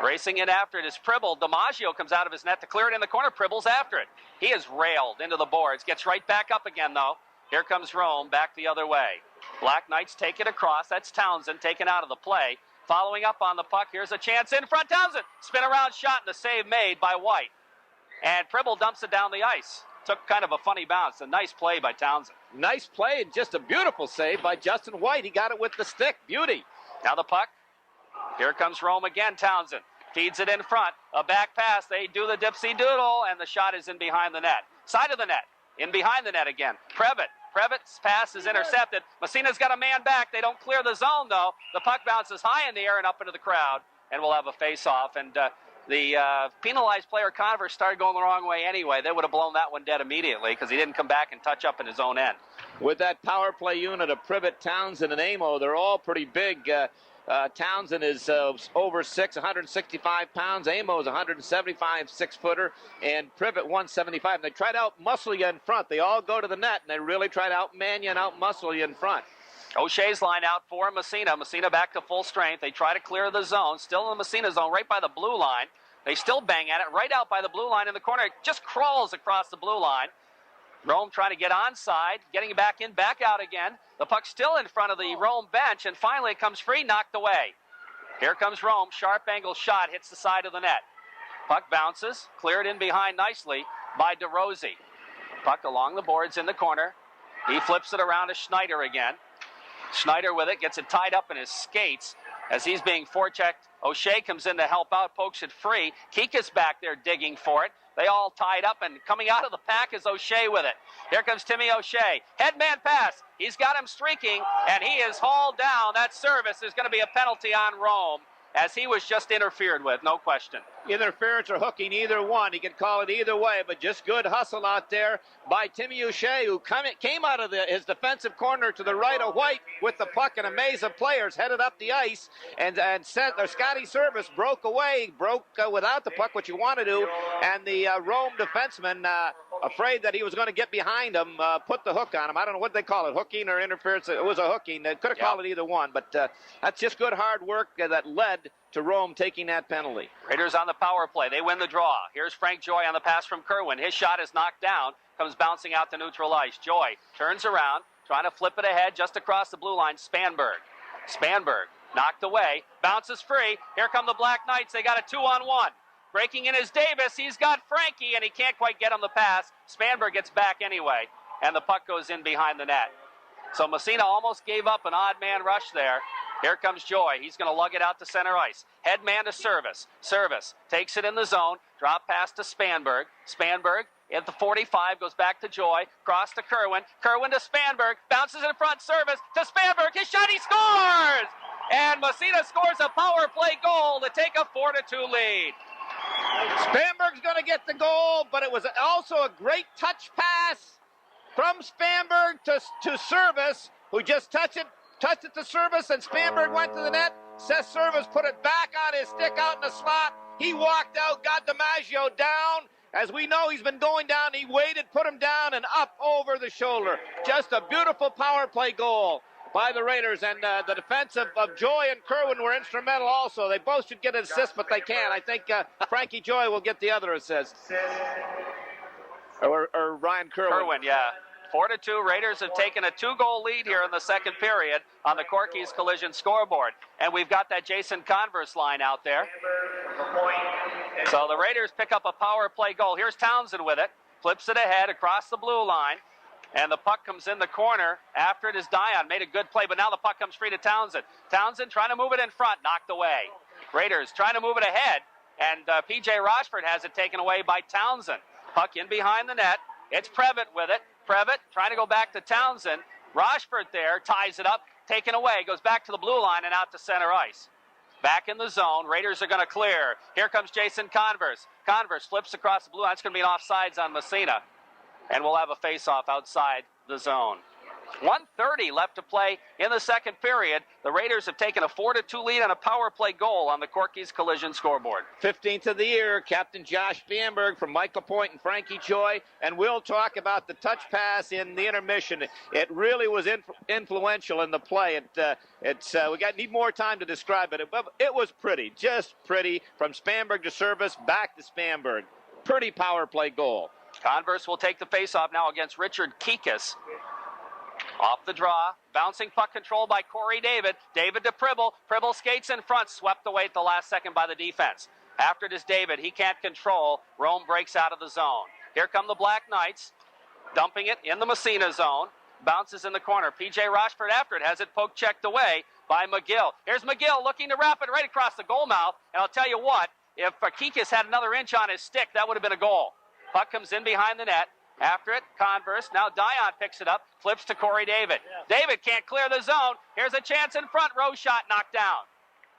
Racing in after it is Pribble. DiMaggio comes out of his net to clear it in the corner. Pribble's after it. He is railed into the boards. Gets right back up again, though. Here comes Rome back the other way. Black Knights take it across. That's Townsend taken out of the play. Following up on the puck. Here's a chance in front. Townsend. Spin around shot and the save made by White. And Pribble dumps it down the ice. Took kind of a funny bounce. A nice play by Townsend. Nice play and just a beautiful save by Justin White. He got it with the stick. Beauty. Now the puck. Here comes Rome again. Townsend feeds it in front. A back pass. They do the dipsy doodle, and the shot is in behind the net. Side of the net. In behind the net again. Previtt. Previtt's pass is intercepted. Massena's got a man back. They don't clear the zone, though. The puck bounces high in the air and up into the crowd, and we'll have a face-off. And the penalized player Converse started going the wrong way anyway. They would have blown that one dead immediately because he didn't come back and touch up in his own end. With that power play unit of Privitt, Townsend, and Amo, they're all pretty big. Townsend is over 165 pounds. Amo is 175 6-footer, and Privitt 175. And they try to out-muscle you in front. They all go to the net, and they really try to out-man you and out-muscle you in front. O'Shea's line out for Massena. Massena back to full strength. They try to clear the zone. Still in the Massena zone, right by the blue line. They still bang at it, right out by the blue line in the corner. It just crawls across the blue line. Rome trying to get onside, getting back in, back out again. The puck's still in front of the Rome bench, and finally it comes free, knocked away. Here comes Rome. Sharp angle shot, hits the side of the net. Puck bounces, cleared in behind nicely by DeRosie. Puck along the boards in the corner. He flips it around to Schneider again. Schneider with it, gets it tied up in his skates as he's being forechecked. O'Shea comes in to help out, pokes it free. Kika's back there digging for it. They all tied up, and coming out of the pack is O'Shea with it. Here comes Timmy O'Shea. Headman pass. He's got him streaking, and he is hauled down. That service is going to be a penalty on Rome, as he was just interfered with, no question. Interference or hooking, either one. He can call it either way, but just good hustle out there by Timmy O'Shea, who came out of his defensive corner to the right of White with the puck, and a maze of players headed up the ice, and sent their Scotty Service broke away, without the puck, what you want to do, and the Rome defenseman, afraid that he was going to get behind him, put the hook on him. I don't know what they call it, hooking or interference. It was a hooking. They could have called it either one, but that's just good hard work that led to Rome taking that penalty. Raiders on the power play. They win the draw. Here's Frank Joy on the pass from Kerwin. His shot is knocked down, comes bouncing out to neutral ice. Joy turns around, trying to flip it ahead just across the blue line. Spanberg knocked away, bounces free. Here come the Black Knights. They got a 2-on-1. Breaking in is Davis. He's got Frankie, and he can't quite get him the pass. Spanberg gets back anyway, and the puck goes in behind the net. So Massena almost gave up an odd man rush there. Here comes Joy. He's going to lug it out to center ice. Head man to Service. Service takes it in the zone. Drop pass to Spanberg. Spanberg at the 45 goes back to Joy. Cross to Kerwin. Kerwin to Spanberg. Bounces in front. Service to Spanberg. His shot. He scores! And Massena scores a power play goal to take a 4-2 lead. Spanberg's going to get the goal, but it was also a great touch pass from Spanberg to Service, who just touched it to Service, and Spanberg went to the net. Seth Service put it back on his stick out in the slot. He walked out, got DiMaggio down. As we know, he's been going down. He waited, put him down, and up over the shoulder. Just a beautiful power play goal by the Raiders, and the defense of Joy and Kerwin were instrumental also. They both should get an assist, but they can't. I think Frankie Joy will get the other assist. Or Ryan Kerwin. Kerwin, yeah. 4-2, Raiders have taken a 2-goal lead here in the second period on the Corky's Collision scoreboard. And we've got that Jason Converse line out there. So the Raiders pick up a power play goal. Here's Townsend with it. Flips it ahead across the blue line. And the puck comes in the corner. After it is Dion. Made a good play, but now the puck comes free to Townsend. Townsend trying to move it in front. Knocked away. Raiders trying to move it ahead, and P.J. Rochford has it taken away by Townsend. Puck in behind the net. It's Previtt with it. Previtt trying to go back to Townsend. Rochford there, ties it up, taken away, goes back to the blue line and out to center ice. Back in the zone, Raiders are going to clear. Here comes Jason Converse. Converse flips across the blue line. It's going to be an offsides on Massena. And we'll have a face-off outside the zone. 1:30 left to play in the second period. The Raiders have taken a 4-2 lead on a power play goal on the Corky's Collision scoreboard. 15th of the year, Captain Josh Bamberg from Mike LaPointe and Frankie Joy. And we'll talk about the touch pass in the intermission. It really was influential in the play. Need more time to describe it. It was pretty, just pretty, from Spanberg to Service, back to Spanberg. Pretty power play goal. Converse will take the face-off now against Richard Kikas. Off the draw, bouncing puck control by Corey David. David to Pribble. Pribble skates in front, swept away at the last second by the defense. After it is David. He can't control. Rome breaks out of the zone. Here come the Black Knights, dumping it in the Massena zone. Bounces in the corner. P.J. Rochford after it has it poke checked away by McGill. Here's McGill looking to wrap it right across the goal mouth. And I'll tell you what, if Kikas had another inch on his stick, that would have been a goal. Puck comes in behind the net. After it, Converse. Now Dion picks it up, flips to Corey David. Yeah. David can't clear the zone. Here's a chance in front. Rowe shot knocked down.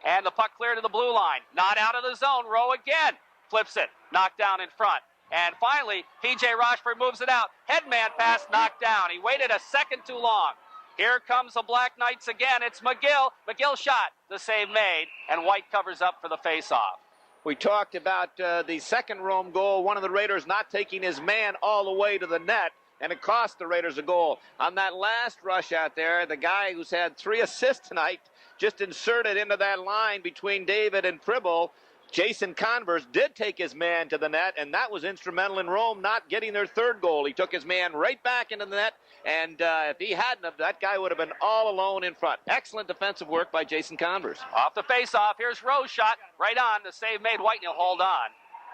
And the puck clear to the blue line. Not out of the zone. Rowe again flips it. Knocked down in front. And finally, P.J. Rochford moves it out. Headman pass knocked down. He waited a second too long. Here comes the Black Knights again. It's McGill. McGill shot. The save made. And White covers up for the face-off. We talked about the second Rome goal, one of the Raiders not taking his man all the way to the net, and it cost the Raiders a goal. On that last rush out there, the guy who's had 3 assists tonight just inserted into that line between David and Pribble. Jason Converse did take his man to the net, and that was instrumental in Rome not getting their third goal. He took his man right back into the net, and if he hadn't, that guy would have been all alone in front. Excellent defensive work by Jason Converse. Off the face-off, here's Rowe's shot, right on. The save made White, and he'll hold on.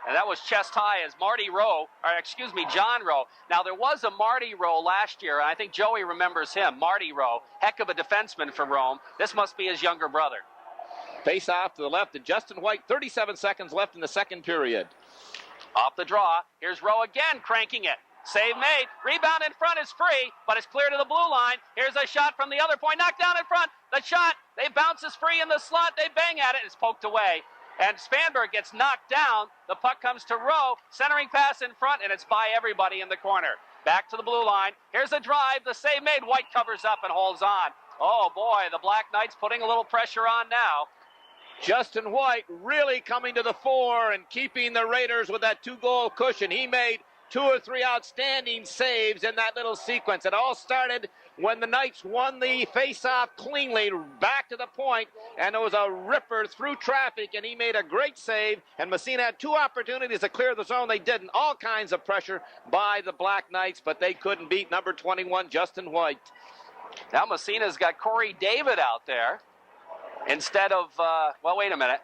And that was chest high as John Rowe. Now, there was a Marty Rowe last year, and I think Joey remembers him, Marty Rowe. Heck of a defenseman for Rome. This must be his younger brother. Face off to the left to Justin White. 37 seconds left in the second period. Off the draw. Here's Rowe again cranking it. Save made. Rebound in front is free, but it's clear to the blue line. Here's a shot from the other point. Knocked down in front. The shot. They bounces free in the slot. They bang at it. It's poked away. And Spanberg gets knocked down. The puck comes to Rowe. Centering pass in front, and it's by everybody in the corner. Back to the blue line. Here's a drive. The save made. White covers up and holds on. Oh, boy. The Black Knights putting a little pressure on now. Justin White really coming to the fore and keeping the Raiders with that 2-goal cushion. He made 2 or 3 outstanding saves in that little sequence. It all started when the Knights won the face-off cleanly back to the point, and it was a ripper through traffic, and he made a great save. And Massena had 2 opportunities to clear the zone. They didn't. All kinds of pressure by the Black Knights, but they couldn't beat number 21, Justin White. Now Massena's got Corey David out there. Instead of, wait a minute.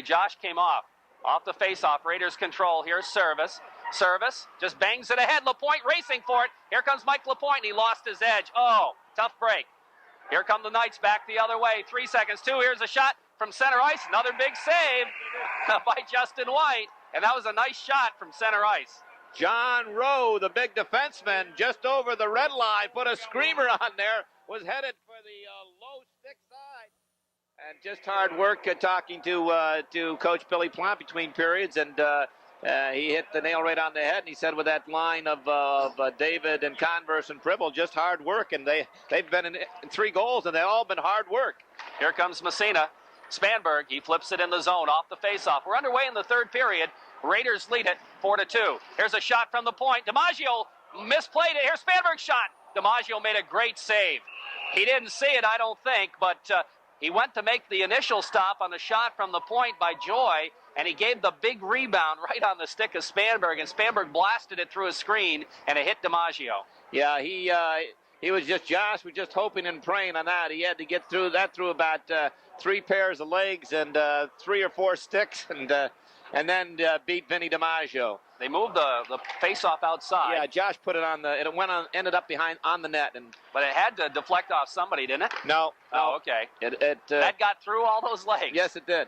Josh came off. Off the face-off. Raiders control. Here's Service. Service just bangs it ahead. LaPointe racing for it. Here comes Mike LaPointe. He lost his edge. Oh, tough break. Here come the Knights back the other way. 3 seconds. 2. Here's a shot from center ice. Another big save by Justin White. And that was a nice shot from center ice. John Rowe, the big defenseman, just over the red line, put a screamer on there. Was headed for the low stick side. And just hard work talking to Coach Billy Plant between periods, and he hit the nail right on the head. And he said with that line of David and Converse and Pribble, just hard work. And they've been in 3 goals, and they've all been hard work. Here comes Massena. Spanberg, he flips it in the zone off the faceoff. We're underway in the third period. Raiders lead it 4-2. Here's a shot from the point. DiMaggio misplayed it. Here's Spanberg's shot. DiMaggio made a great save. He didn't see it, I don't think, but he went to make the initial stop on the shot from the point by Joy, and he gave the big rebound right on the stick of Spanberg, and Spanberg blasted it through a screen, and it hit DiMaggio. Yeah, he was Josh was just hoping and praying on that. He had to get through about 3 pairs of legs and 3 or 4 sticks, and and then beat Vinny DiMaggio. They moved the face-off outside. Yeah, Josh put it on it went on, ended up behind on the net, but it had to deflect off somebody, didn't it? No. Oh, okay. That got through all those legs. Yes, it did.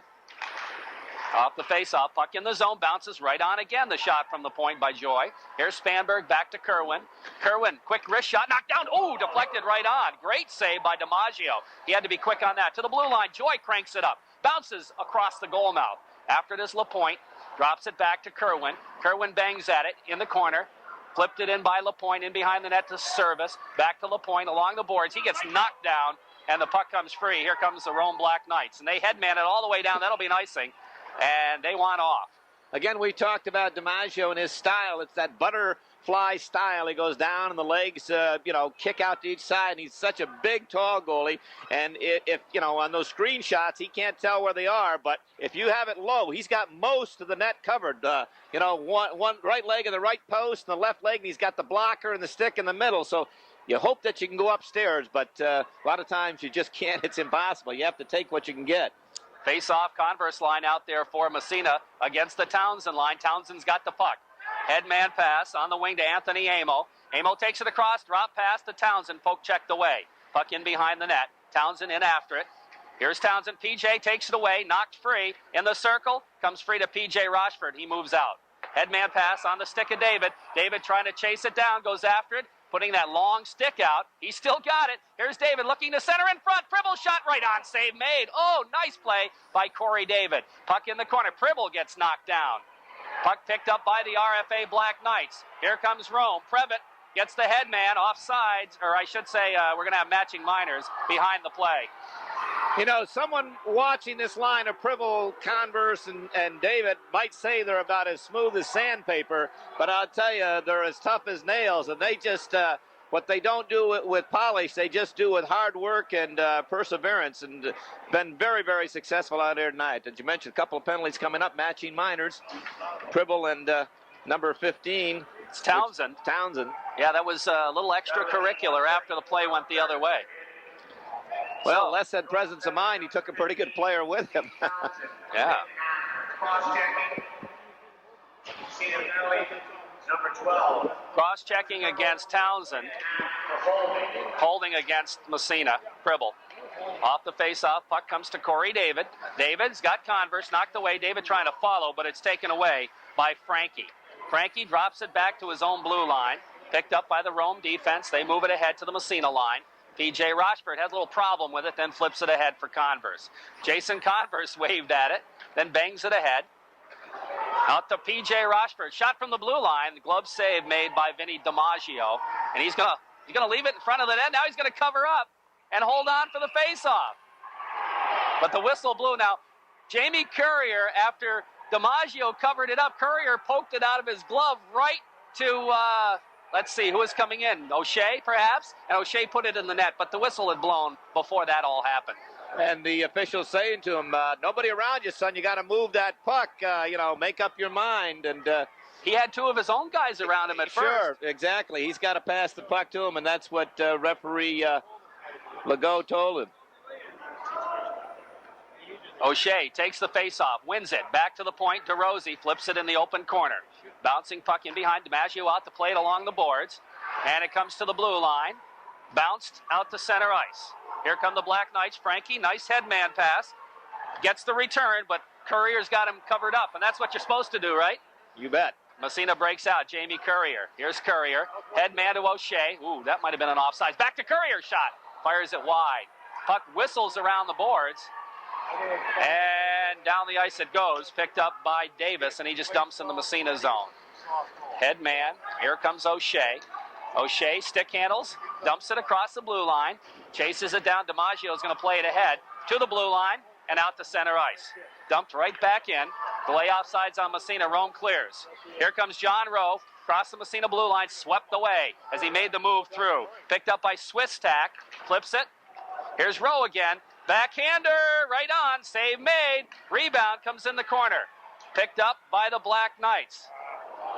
Off the face-off, puck in the zone, bounces right on again. The shot from the point by Joy. Here's Spanberg back to Kerwin. Kerwin, quick wrist shot, knocked down. Oh, deflected right on. Great save by DiMaggio. He had to be quick on that. To the blue line, Joy cranks it up. Bounces across the goal mouth. After this, LaPointe drops it back to Kerwin. Kerwin bangs at it in the corner. Flipped it in by LaPointe, in behind the net to Service. Back to LaPointe along the boards. He gets knocked down, and the puck comes free. Here comes the Rome Black Knights. And they headman it all the way down. That'll be an icing. And they want off. Again, we talked about DiMaggio and his style. It's that butterfly style. He goes down and the legs, kick out to each side. And he's such a big, tall goalie. And if on those screenshots, he can't tell where they are. But if you have it low, he's got most of the net covered. One right leg in the right post and the left leg, and he's got the blocker and the stick in the middle. So you hope that you can go upstairs, but a lot of times you just can't. It's impossible. You have to take what you can get. Face-off Converse line out there for Massena against the Townsend line. Townsend's got the puck. Headman pass on the wing to Anthony Amo. Amo takes it across, drop pass to Townsend. Poke checked away. Puck in behind the net. Townsend in after it. Here's Townsend. PJ takes it away, knocked free. In the circle, comes free to PJ Rochford. He moves out. Headman pass on the stick of David. David trying to chase it down, goes after it. Putting that long stick out. He still got it. Here's David looking to center in front. Pribble shot right on. Save made. Oh, nice play by Corey David. Puck in the corner. Pribble gets knocked down. Puck picked up by the RFA Black Knights. Here comes Rome. Previtt gets the headman offsides, or I should say we're going to have matching minors behind the play. Someone watching this line of Pribble, Converse, and David might say they're about as smooth as sandpaper, but I'll tell you, they're as tough as nails, and they just, what they don't do with polish, they just do with hard work and perseverance, and been very, very successful out here tonight. Did you mention a couple of penalties coming up, matching minors, Pribble and number 15. It's Townsend. Yeah, that was a little extracurricular after the play went the other way. Well, Les had presence of mind. He took a pretty good player with him. Yeah. Cross-checking. Senior penalty, number 12. Cross-checking against Townsend. Holding against Massena. Pribble. Off the face-off, puck comes to Corey David. David's got Converse, knocked away. David trying to follow, but it's taken away by Frankie. Frankie drops it back to his own blue line. Picked up by the Rome defense. They move it ahead to the Massena line. P.J. Rochford has a little problem with it, then flips it ahead for Converse. Jason Converse waved at it, then bangs it ahead. Out to P.J. Rochford. Shot from the blue line. The glove save made by Vinny DiMaggio. And he's gonna leave it in front of the net. Now he's going to cover up and hold on for the face-off. But the whistle blew. Now, Jamie Courier, after DiMaggio covered it up, Courier poked it out of his glove right to... let's see, who was coming in? O'Shea, perhaps? And O'Shea put it in the net, but the whistle had blown before that all happened. And the official saying to him, nobody around you, son. You got to move that puck. Make up your mind. And he had two of his own guys around him at first. Sure, exactly. He's got to pass the puck to him, and that's what referee Legault told him. O'Shea takes the face-off, wins it, back to the point. DeRosie flips it in the open corner. Bouncing puck in behind DiMaggio out to play it along the boards. And it comes to the blue line. Bounced out to center ice. Here come the Black Knights. Frankie, nice headman pass. Gets the return, but Courier's got him covered up. And that's what you're supposed to do, right? You bet. Massena breaks out. Jamie Courier. Here's Courier. Headman to O'Shea. Ooh, that might have been an offside. Back to Courier shot. Fires it wide. Puck whistles around the boards. And down the ice it goes, picked up by Davis, and he just dumps in the Massena zone. Headman, here comes O'Shea. O'Shea stick handles, dumps it across the blue line, chases it down. DiMaggio is going to play it ahead to the blue line and out to center ice. Dumped right back in. Delay offsides on Massena. Rome clears. Here comes John Rowe. Across the Massena blue line, swept away as he made the move through. Picked up by Swistak, flips it. Here's Rowe again. Backhander, right on, save made. Rebound comes in the corner. Picked up by the Black Knights.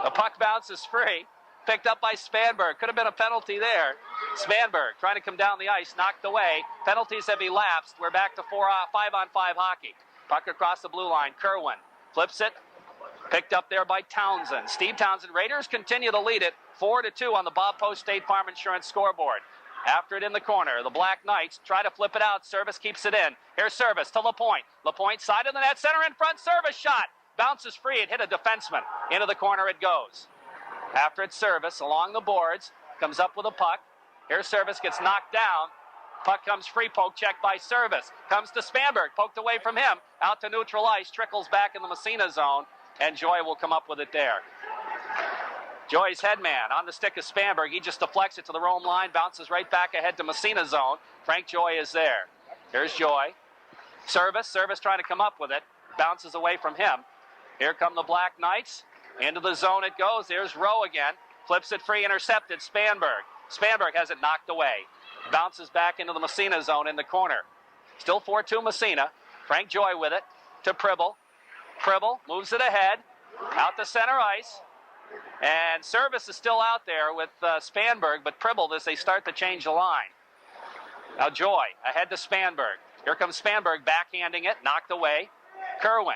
The puck bounces free. Picked up by Spanberg. Could have been a penalty there. Spanberg trying to come down the ice, knocked away. Penalties have elapsed. We're back to 5-on-5 hockey. Puck across the blue line. Kerwin flips it Picked up there by Townsend. Steve Townsend. Raiders continue to lead it 4-2 on the Bob Post State Farm Insurance scoreboard. After it in the corner, the Black Knights try to flip it out. Service keeps it in. Here's Service to LaPointe. LaPointe side of the net, center in front. Service shot. Bounces free. It hit a defenseman. Into the corner it goes. After it's Service along the boards. Comes up with a puck. Here's Service. Gets knocked down. Puck comes free. Poke check by Service. Comes to Spanberg. Poked away from him. Out to neutral ice. Trickles back in the Massena zone. And Joy will come up with it there. Joy's headman on the stick of Spanberg. He just deflects it to the Rome line, bounces right back ahead to Massena zone. Frank Joy is there. Here's Joy. Service trying to come up with it. Bounces away from him. Here come the Black Knights. Into the zone it goes. There's Rowe again. Flips it free, intercepted. Spanberg has it knocked away. Bounces back into the Massena zone in the corner. Still 4-2 Massena. Frank Joy with it to Pribble. Pribble moves it ahead. Out to center ice. And Service is still out there with Spanberg, but Pribble as they start to change the line. Now Joy ahead to Spanberg. Here comes Spanberg backhanding it, knocked away. Kerwin,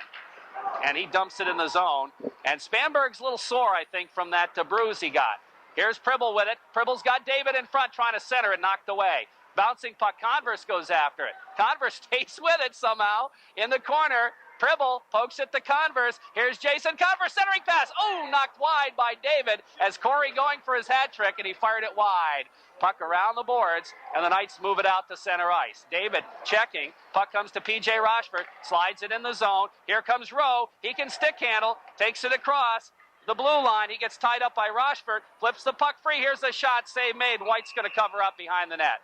and he dumps it in the zone. And Spanberg's a little sore, I think, from that bruise he got. Here's Pribble with it. Pribble's got David in front trying to center it, knocked away. Bouncing puck, Converse goes after it. Converse stays with it somehow in the corner. Pribble pokes it to Converse. Here's Jason Converse, centering pass. Oh, knocked wide by David as Corey going for his hat trick, and he fired it wide. Puck around the boards, and the Knights move it out to center ice. David checking. Puck comes to P.J. Rochford, slides it in the zone. Here comes Rowe. He can stick handle, takes it across the blue line. He gets tied up by Rochford, flips the puck free. Here's the shot, save made. White's going to cover up behind the net.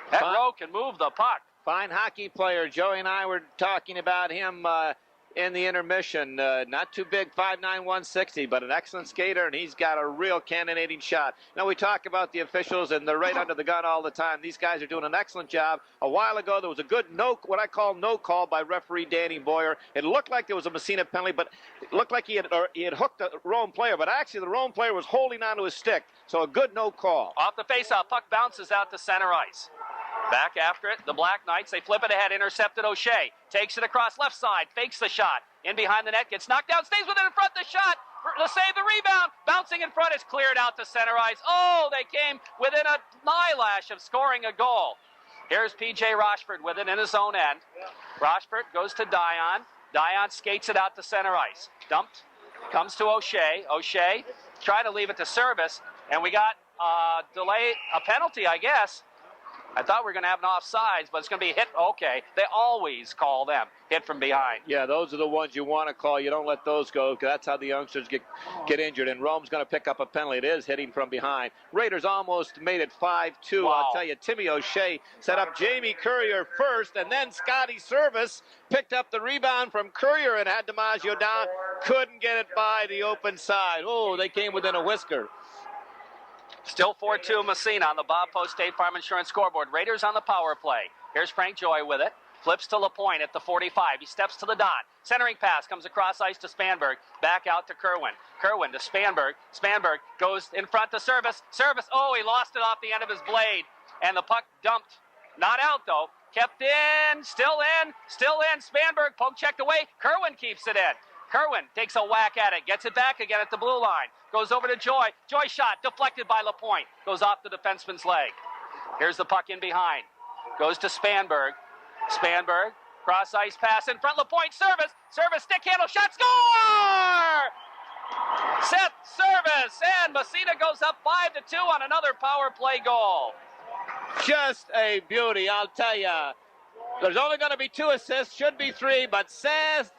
That Rowe can move the puck. Fine hockey player. Joey and I were talking about him in the intermission. Not too big, 5'9", 160, but an excellent skater, and he's got a real cannonading shot. Now, we talk about the officials, and they're right under the gun all the time. These guys are doing an excellent job. A while ago, there was a good what I call no call by referee Danny Boyer. It looked like there was a Massena penalty, but it looked like he had hooked the Rome player, but actually the Rome player was holding onto his stick, so a good no call. Off the faceoff, puck bounces out to center ice. Back after it, the Black Knights, they flip it ahead, intercepted O'Shea. Takes it across left side, fakes the shot. In behind the net, gets knocked down, stays with it in front, the shot, to save the rebound. Bouncing in front, is cleared out to center ice. Oh, they came within an eyelash of scoring a goal. Here's P.J. Rochford with it in his own end. Rochford goes to Dion. Dion skates it out to center ice. Dumped, comes to O'Shea. O'Shea trying to leave it to Service, and we got a penalty, I guess. I thought we were going to have an offsides, but it's going to be a hit. Okay, they always call them hit from behind. Yeah, those are the ones you want to call. You don't let those go, because that's how the youngsters get injured. And Rome's going to pick up a penalty. It is hitting from behind. Raiders almost made it 5-2. Wow. I'll tell you, Timmy O'Shea set up Jamie Courier first, and then Scotty Service picked up the rebound from Courier and had DiMaggio down. Couldn't get it by the open side. Oh, they came within a whisker. Still 4-2 Massena on the Bob Post State Farm Insurance scoreboard. Raiders on the power play. Here's Frank Joy with it. Flips to LaPointe at the 45. He steps to the dot. Centering pass comes across ice to Spanberg. Back out to Kerwin. Kerwin to Spanberg. Spanberg goes in front to Service. Service, oh, he lost it off the end of his blade. And the puck dumped. Not out, though. Kept in. Still in. Still in. Spanberg poke checked away. Kerwin keeps it in. Kerwin takes a whack at it. Gets it back again at the blue line. Goes over to Joy. Joy shot deflected by LaPointe. Goes off the defenseman's leg. Here's the puck in behind. Goes to Spanberg. Spanberg. Cross ice pass in front. LaPointe Service. Service stick handle shot. Score! Seth Service. And Massena goes up 5-2 on another power play goal. Just a beauty, I'll tell you. There's only going to be 2 assists. Should be 3, but Seth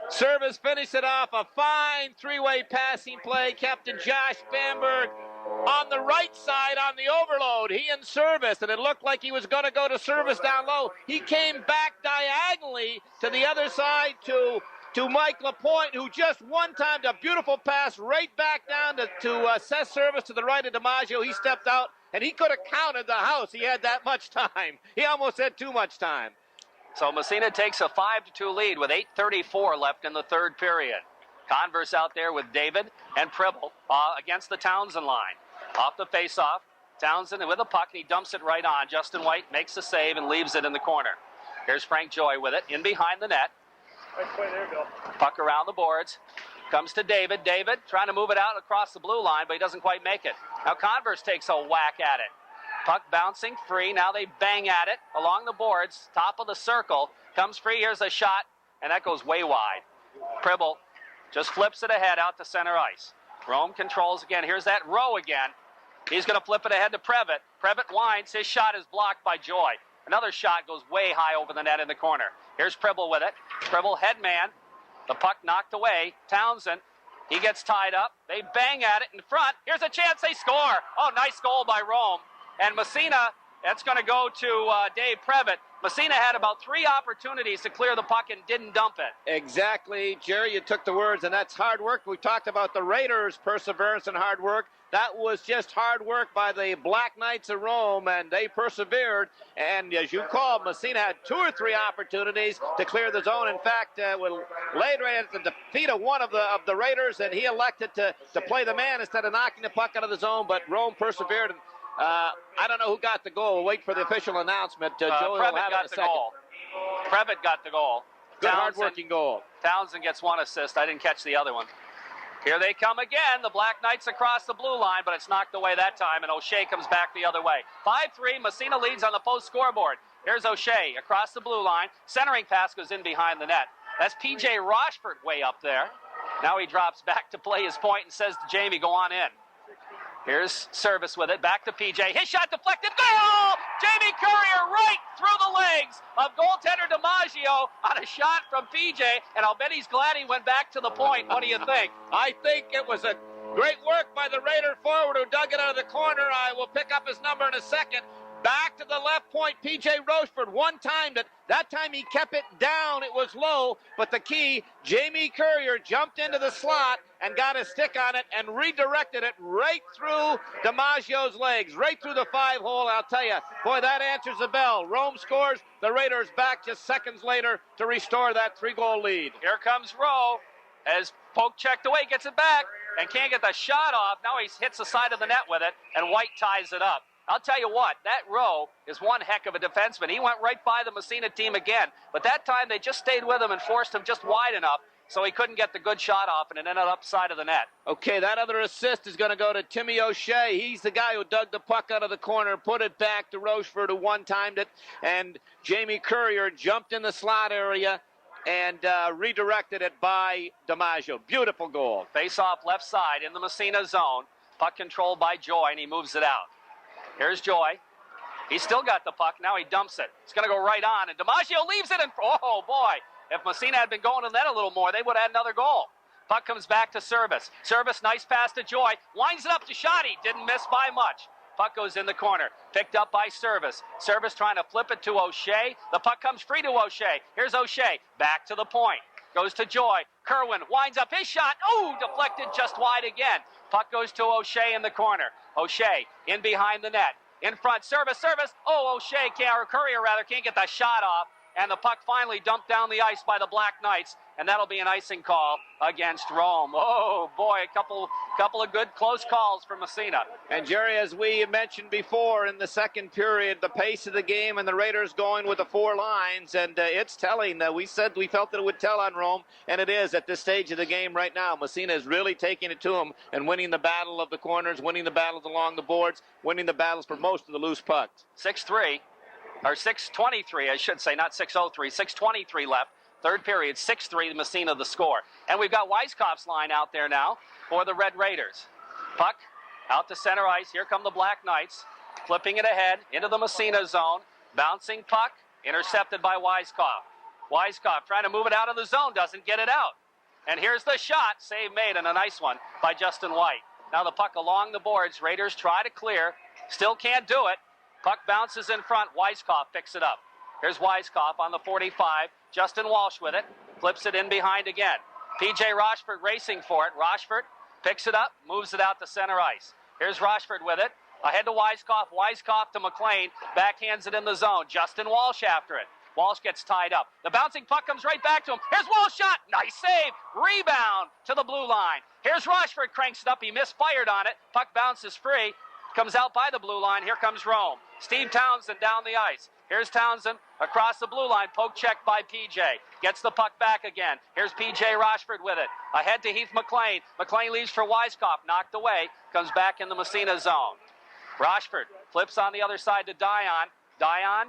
Service finished it off. A fine 3-way passing play. Captain Josh Spanberg on the right side on the overload. He and Service, and it looked like he was going to go to Service down low. He came back diagonally to the other side to Mike LaPointe, who just one-timed a beautiful pass right back down to Seth Service to the right of DiMaggio. He stepped out, and he could have counted the house. He had that much time. He almost had too much time. So Massena takes a 5-2 lead with 8:34 left in the third period. Converse out there with David and Pribble against the Townsend line. Off the faceoff, Townsend with a puck, and he dumps it right on. Justin White makes the save and leaves it in the corner. Here's Frank Joy with it, in behind the net. Nice play there, Bill. Puck around the boards. Comes to David. David trying to move it out across the blue line, but he doesn't quite make it. Now Converse takes a whack at it. Puck bouncing free. Now they bang at it along the boards. Top of the circle. Comes free. Here's a shot, and that goes way wide. Pribble just flips it ahead out to center ice. Rome controls again. Here's that Rowe again. He's going to flip it ahead to Previtt. Previtt winds. His shot is blocked by Joy. Another shot goes way high over the net in the corner. Here's Pribble with it. Pribble head man. The puck knocked away. Townsend. He gets tied up. They bang at it in front. Here's a chance. They score. Oh, nice goal by Rome. And Massena, that's going to go to Dave Previtt. Massena had about 3 opportunities to clear the puck and didn't dump it. Exactly, Jerry, you took the words, and that's hard work. We talked about the Raiders' perseverance and hard work. That was just hard work by the Black Knights of Rome, and they persevered. And as you called, Massena had 2 or 3 opportunities to clear the zone. In fact, laid right at the defeat of one of the Raiders, and he elected to play the man instead of knocking the puck out of the zone. But Rome persevered. And, I don't know who got the goal. We'll wait for the official announcement. Joey will have it in a second. Goal. Previtt got the goal. Good hard-working goal. Townsend gets 1 assist. I didn't catch the other one. Here they come again. The Black Knights across the blue line, but it's knocked away that time, and O'Shea comes back the other way. 5-3, Massena leads on the post scoreboard. Here's O'Shea across the blue line. Centering pass goes in behind the net. That's P.J. Rochford way up there. Now he drops back to play his point and says to Jamie, go on in. Here's Service with it. Back to PJ. His shot deflected. Goal! Jamie Courier right through the legs of goaltender DiMaggio on a shot from PJ. And I'll bet he's glad he went back to the point. What do you think? I think it was a great work by the Raider forward who dug it out of the corner. I will pick up his number in a second. Back to the left point, P.J. Rochford one-timed it. That time he kept it down. It was low, but the key, Jamie Courier jumped into the slot and got a stick on it and redirected it right through DiMaggio's legs, right through the 5-hole. I'll tell you, boy, that answers the bell. Rome scores. The Raiders back just seconds later to restore that 3-goal lead. Here comes Rowe as Polk checked away, gets it back, and can't get the shot off. Now he hits the side of the net with it, and White ties it up. I'll tell you what, that Rowe is one heck of a defenseman. He went right by the Massena team again, but that time they just stayed with him and forced him just wide enough so he couldn't get the good shot off, and it ended up side of the net. Okay, that other assist is going to go to Timmy O'Shea. He's the guy who dug the puck out of the corner, put it back to Rochford, who one-timed it, and Jamie Courier jumped in the slot area and redirected it by DiMaggio. Beautiful goal. Face-off left side in the Massena zone. Puck controlled by Joy, and he moves it out. Here's Joy. He's still got the puck. Now he dumps it. It's going to go right on, and DiMaggio leaves it. Oh, boy. If Massena had been going to the net a little more, they would have had another goal. Puck comes back to Service. Service, nice pass to Joy. Winds it up to Shoddy. Didn't miss by much. Puck goes in the corner. Picked up by Service. Service trying to flip it to O'Shea. The puck comes free to O'Shea. Here's O'Shea. Back to the point. Goes to Joy. Kerwin winds up his shot. Oh, deflected just wide again. Puck goes to O'Shea in the corner. O'Shea in behind the net. In front, Service. Oh, O'Shea, or Courier rather, can't get the shot off. And the puck finally dumped down the ice by the Black Knights. And that'll be an icing call against Rome. Oh, boy, a couple of good close calls for Massena. And, Jerry, as we mentioned before in the second period, the pace of the game and the Raiders going with the 4 lines. And it's telling. We said we felt that it would tell on Rome, and it is at this stage of the game right now. Massena is really taking it to them and winning the battle of the corners, winning the battles along the boards, winning the battles for most of the loose pucks. 6-3, or 6:23, I should say, not 6:03, 6:23 left. Third period, 6-3, Massena the score. And we've got Weiskopf's line out there now for the Red Raiders. Puck out to center ice. Here come the Black Knights. Flipping it ahead into the Massena zone. Bouncing puck, intercepted by Weiskopf. Weiskopf trying to move it out of the zone, doesn't get it out. And here's the shot, save made, and a nice one by Justin White. Now the puck along the boards. Raiders try to clear, still can't do it. Puck bounces in front. Weiskopf picks it up. Here's Weiskopf on the 45. Justin Walsh with it. Flips it in behind again. P.J. Rochford racing for it. Rochford picks it up, moves it out to center ice. Here's Rochford with it. Ahead to Weiskopf. Weiskopf to McLean. Backhands it in the zone. Justin Walsh after it. Walsh gets tied up. The bouncing puck comes right back to him. Here's Walsh shot. Nice save. Rebound to the blue line. Here's Rochford. Cranks it up. He misfired on it. Puck bounces free. comes out by the blue line. Here comes Rome. Steve Townsend down the ice. Here's Townsend across the blue line. Poke check by PJ. Gets the puck back again. Here's PJ Rochford with it. Ahead to Heath McLean. McLean leaves for Weiskopf. Knocked away. Comes back in the Massena zone. Rochford flips on the other side to Dion. Dion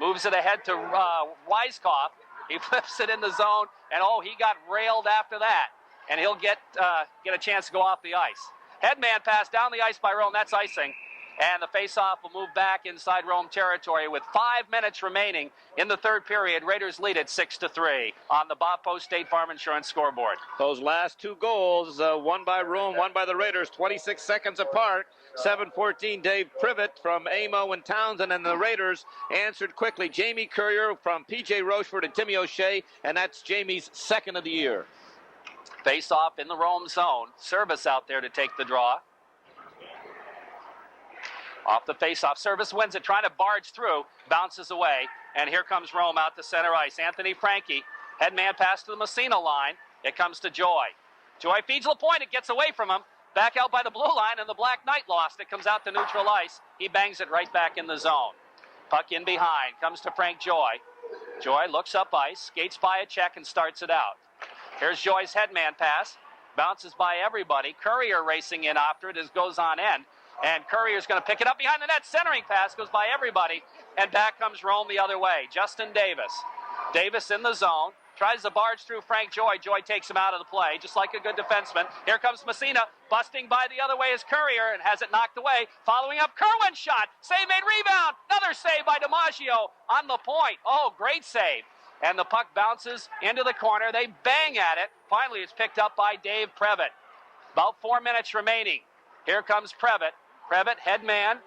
moves it ahead to Weiskopf. He flips it in the zone, and he got railed after that. And he'll get a chance to go off the ice. Headman pass down the ice by Rome. That's icing. And the faceoff will move back inside Rome territory with 5 minutes remaining in the third period. Raiders lead it 6-3 on the Bob Post State Farm Insurance scoreboard. Those last two goals, one by Rome, one by the Raiders, 26 seconds apart. 7:14, Dave Privet from Amo and Townsend, and the Raiders answered quickly. Jamie Courier from P.J. Rochford and Timmy O'Shea, and that's Jamie's second of the year. Face-off in the Rome zone. Service out there to take the draw. Off the face-off. Service wins it, trying to barge through. Bounces away. And here comes Rome out to center ice. Anthony Frankie. Headman pass to the Massena line. It comes to Joy. Joy feeds LaPointe. It gets away from him. Back out by the blue line, and the Black Knight lost. It comes out to neutral ice. He bangs it right back in the zone. Puck in behind. Comes to Frank Joy. Joy looks up ice. Skates by a check and starts it out. Here's Joy's headman pass. Bounces by everybody. Courier racing in after it as goes on end. And Courier's going to pick it up behind the net. Centering pass goes by everybody. And back comes Rome the other way. Justin Davis. Davis in the zone. Tries to barge through Frank Joy. Joy takes him out of the play, just like a good defenseman. Here comes Massena. Busting by the other way is Courier and has it knocked away. Following up, Kerwin's shot. Save made, rebound. Another save by DiMaggio on the point. Oh, great save. And the puck bounces into the corner. They bang at it. Finally, it's picked up by Dave Previtt. About 4 minutes remaining. Here comes Previtt. Previtt, headman.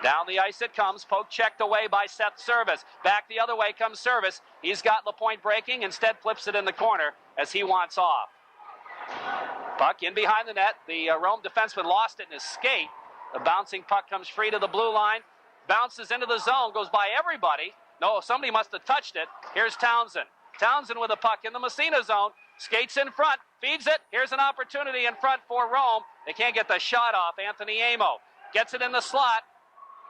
Down the ice it comes. Poke checked away by Seth Service. Back the other way comes Service. He's got LaPointe breaking. Instead flips it in the corner as he wants off. Puck in behind the net. The Rome defenseman lost it in his skate. The bouncing puck comes free to the blue line. Bounces into the zone. Goes by everybody. No, somebody must have touched it. Here's Townsend. Townsend with a puck in the Massena zone. Skates in front. Feeds it. Here's an opportunity in front for Rome. They can't get the shot off. Anthony Amo gets it in the slot.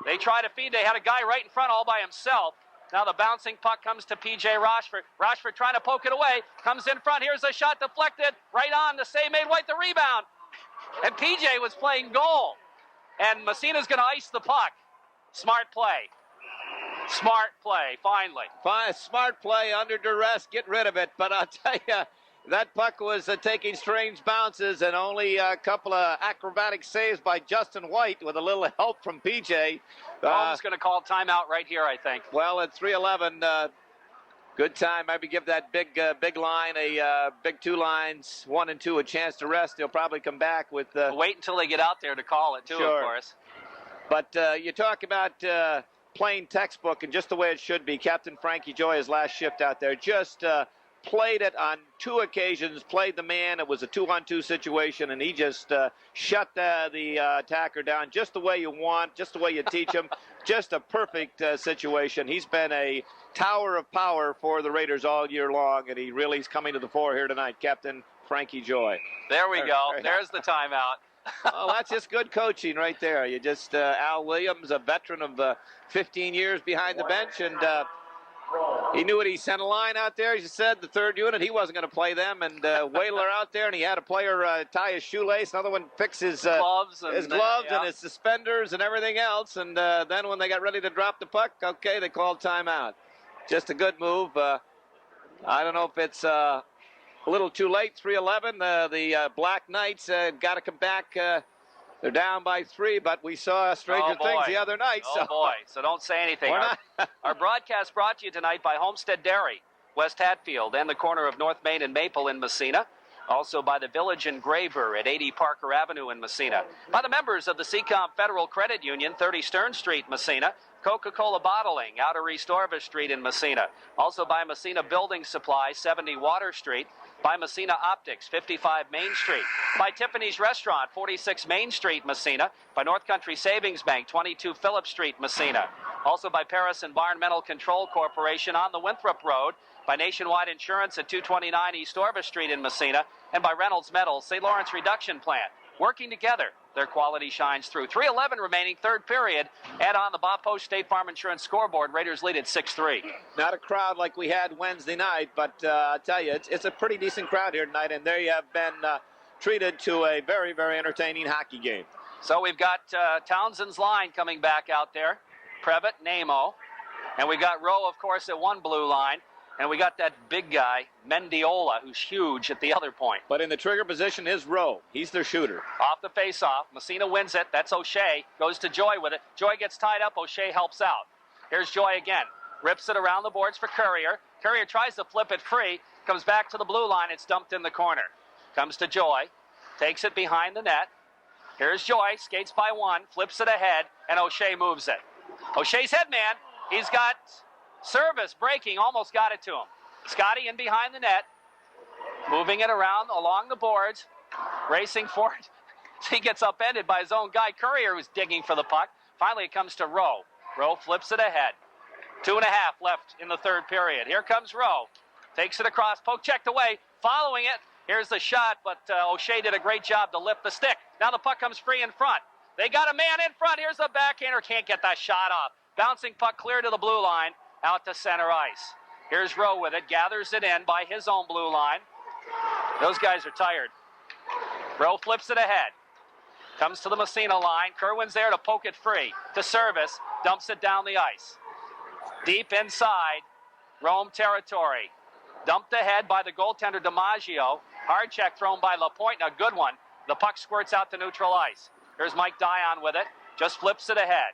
They try to feed. They had a guy right in front all by himself. Now the bouncing puck comes to P.J. Rochford. Rochford trying to poke it away. Comes in front. Here's a shot deflected. Right on. The save made White the rebound. And P.J. was playing goal. And Massena's going to ice the puck. Smart play. Smart play, finally. Smart play under duress. Get rid of it. But I'll tell you, that puck was taking strange bounces, and only a couple of acrobatic saves by Justin White with a little help from PJ. Rome's going to call timeout right here, I think. Well, at 3:11, good time. Maybe give that big line, big two lines, 1 and 2, a chance to rest. They'll probably come back with. Wait until they get out there to call it, too, sure. Of course. But you talk about plain textbook and just the way it should be. Captain Frankie Joy, his last shift out there, just played it on 2 occasions, played the man. It was a 2-on-2 situation, and he just shut the attacker down just the way you want, just the way you teach him. Just a perfect situation. He's been a tower of power for the Raiders all year long, and he really is coming to the fore here tonight, Captain Frankie Joy. There we go. There's the timeout. Well, that's just good coaching right there. You just Al Williams, a veteran of 15 years behind the bench, and he knew it. He sent a line out there. As you said, the third unit, he wasn't going to play them, and Whaler out there, and he had a player tie his shoelace, another one fix his gloves and his suspenders and everything else, and then when they got ready to drop the puck, okay, they called timeout. Just a good move. I don't know if it's a little too late, 3:11. The Black Knights got to come back. They're down by 3, but we saw Stranger Things the other night. Oh, boy. So don't say anything. Our broadcast brought to you tonight by Homestead Dairy, West Hatfield, and the corner of North Main and Maple in Massena. Also by the Village Engraver at 80 Parker Avenue in Massena. By the members of the Seacom Federal Credit Union, 30 Stern Street, Massena. Coca-Cola Bottling, Outer East Orvis Street in Massena. Also by Massena Building Supply, 70 Water Street. By Massena Optics, 55 Main Street. By Tiffany's Restaurant, 46 Main Street, Massena. By North Country Savings Bank, 22 Phillip Street, Massena. Also by Paris Environmental Control Corporation on the Winthrop Road. By Nationwide Insurance at 229 East Orvis Street in Massena. And by Reynolds Metals, St. Lawrence Reduction Plant. Working together their quality shines through. 3:11 remaining, third period. And on the Bob Post State Farm Insurance scoreboard, Raiders lead at 6-3. Not a crowd like we had Wednesday night, but I'll tell you, it's a pretty decent crowd here tonight, and they have been treated to a very, very entertaining hockey game. So we've got Townsend's line coming back out there. Previtt, Namo. And we got Rowe, of course, at one blue line. And we got that big guy, Mendiola, who's huge at the other point. But in the trigger position is Rowe. He's their shooter. Off the face-off. Massena wins it. That's O'Shea. Goes to Joy with it. Joy gets tied up. O'Shea helps out. Here's Joy again. Rips it around the boards for Courier. Courier tries to flip it free. Comes back to the blue line. It's dumped in the corner. Comes to Joy. Takes it behind the net. Here's Joy. Skates by one. Flips it ahead. And O'Shea moves it. O'Shea's head man. He's got service breaking. Almost got it to him. Scotty in behind the net. Moving it around along the boards. Racing for it. He gets upended by his own guy, Courier, who's digging for the puck. Finally, it comes to Rowe. Rowe flips it ahead. 2.5 left in the third period. Here comes Rowe. Takes it across. Poke checked away. Following it. Here's the shot, but O'Shea did a great job to lift the stick. Now the puck comes free in front. They got a man in front. Here's a backhander. Can't get that shot off. Bouncing puck clear to the blue line. Out to center ice. Here's Rowe with it. Gathers it in by his own blue line. Those guys are tired. Rowe flips it ahead. Comes to the Massena line. Kerwin's there to poke it free. To service. Dumps it down the ice. Deep inside. Rome territory. Dumped ahead by the goaltender DiMaggio. Hard check thrown by Lapointe. A good one. The puck squirts out to neutral ice. Here's Mike Dion with it. Just flips it ahead.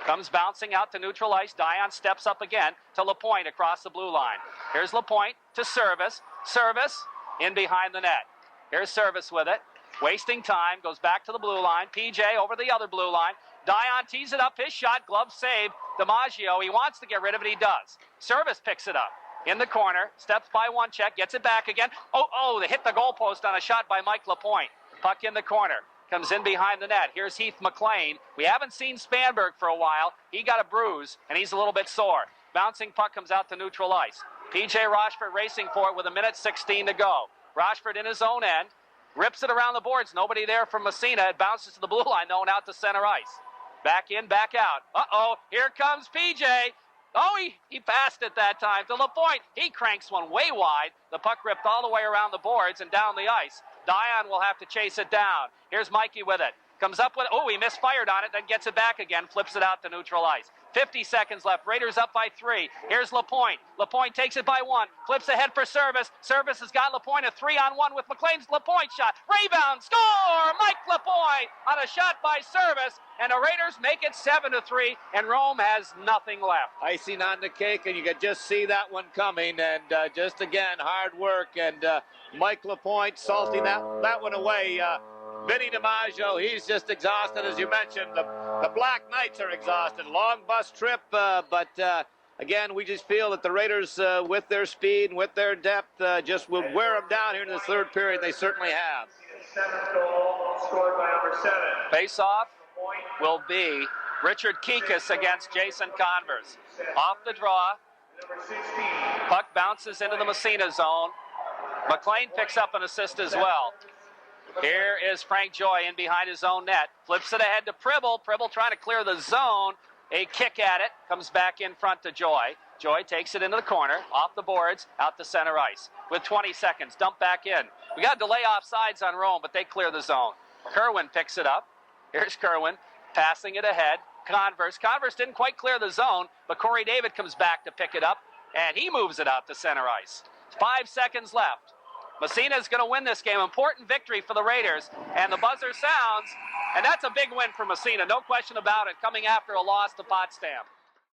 Comes bouncing out to neutral ice. Dion steps up again to Lapointe across the blue line. Here's Lapointe to Service. Service in behind the net. Here's Service with it. Wasting time. Goes back to the blue line. PJ over the other blue line. Dion tees it up. His shot. Glove save. DiMaggio. He wants to get rid of it. He does. Service picks it up. In the corner. Steps by one check. Gets it back again. Oh, they hit the goalpost on a shot by Mike Lapointe. Puck in the corner. Comes in behind the net. Here's Heath McLean. We haven't seen Spanberg for a while. He got a bruise, and he's a little bit sore. Bouncing puck comes out to neutral ice. P.J. Rochford racing for it with 1:16 to go. Rochford in his own end. Rips it around the boards. Nobody there from Massena. It bounces to the blue line, though, and out to center ice. Back in, back out. Uh-oh, here comes P.J. Oh, he passed it that time to Lapointe. He cranks one way wide. The puck ripped all the way around the boards and down the ice. Dion will have to chase it down. Here's Mikey with it. Comes up with it. Oh, he misfired on it, then gets it back again. Flips it out to neutral ice. 50 seconds left. Raiders up by 3. Here's Lapointe. Lapointe takes it by 1. Flips ahead for Service. Service has got Lapointe a 3-on-1 with McLean's Lapointe shot. Rebound. Score! Mike Lapointe on a shot by Service. And the Raiders make it 7-3. And Rome has nothing left. Icing on the cake, and you could just see that one coming. And just again, hard work. And Mike Lapointe salting that one away. Vinny DiMaggio, he's just exhausted, as you mentioned. The Black Knights are exhausted. Long bus trip, but again, we just feel that the Raiders, with their speed and with their depth, just will wear them down here in the third period. They certainly have. Seventh goal scored by number 7. Face-off will be Richard Kikas against Jason Converse. Off the draw. Number 16. Puck bounces into the Massena zone. McLean picks up an assist as well. Here is Frank Joy in behind his own net. Flips it ahead to Pribble. Pribble trying to clear the zone. A kick at it. Comes back in front to Joy. Joy takes it into the corner. Off the boards. Out to center ice. With 20 seconds. Dump back in. We got delay offsides on Rome, but they clear the zone. Kerwin picks it up. Here's Kerwin. Passing it ahead. Converse didn't quite clear the zone, but Corey David comes back to pick it up, and he moves it out to center ice. 5 seconds left. Massena is going to win this game. Important victory for the Raiders. And the buzzer sounds, and that's a big win for Massena. No question about it, coming after a loss to Potsdam.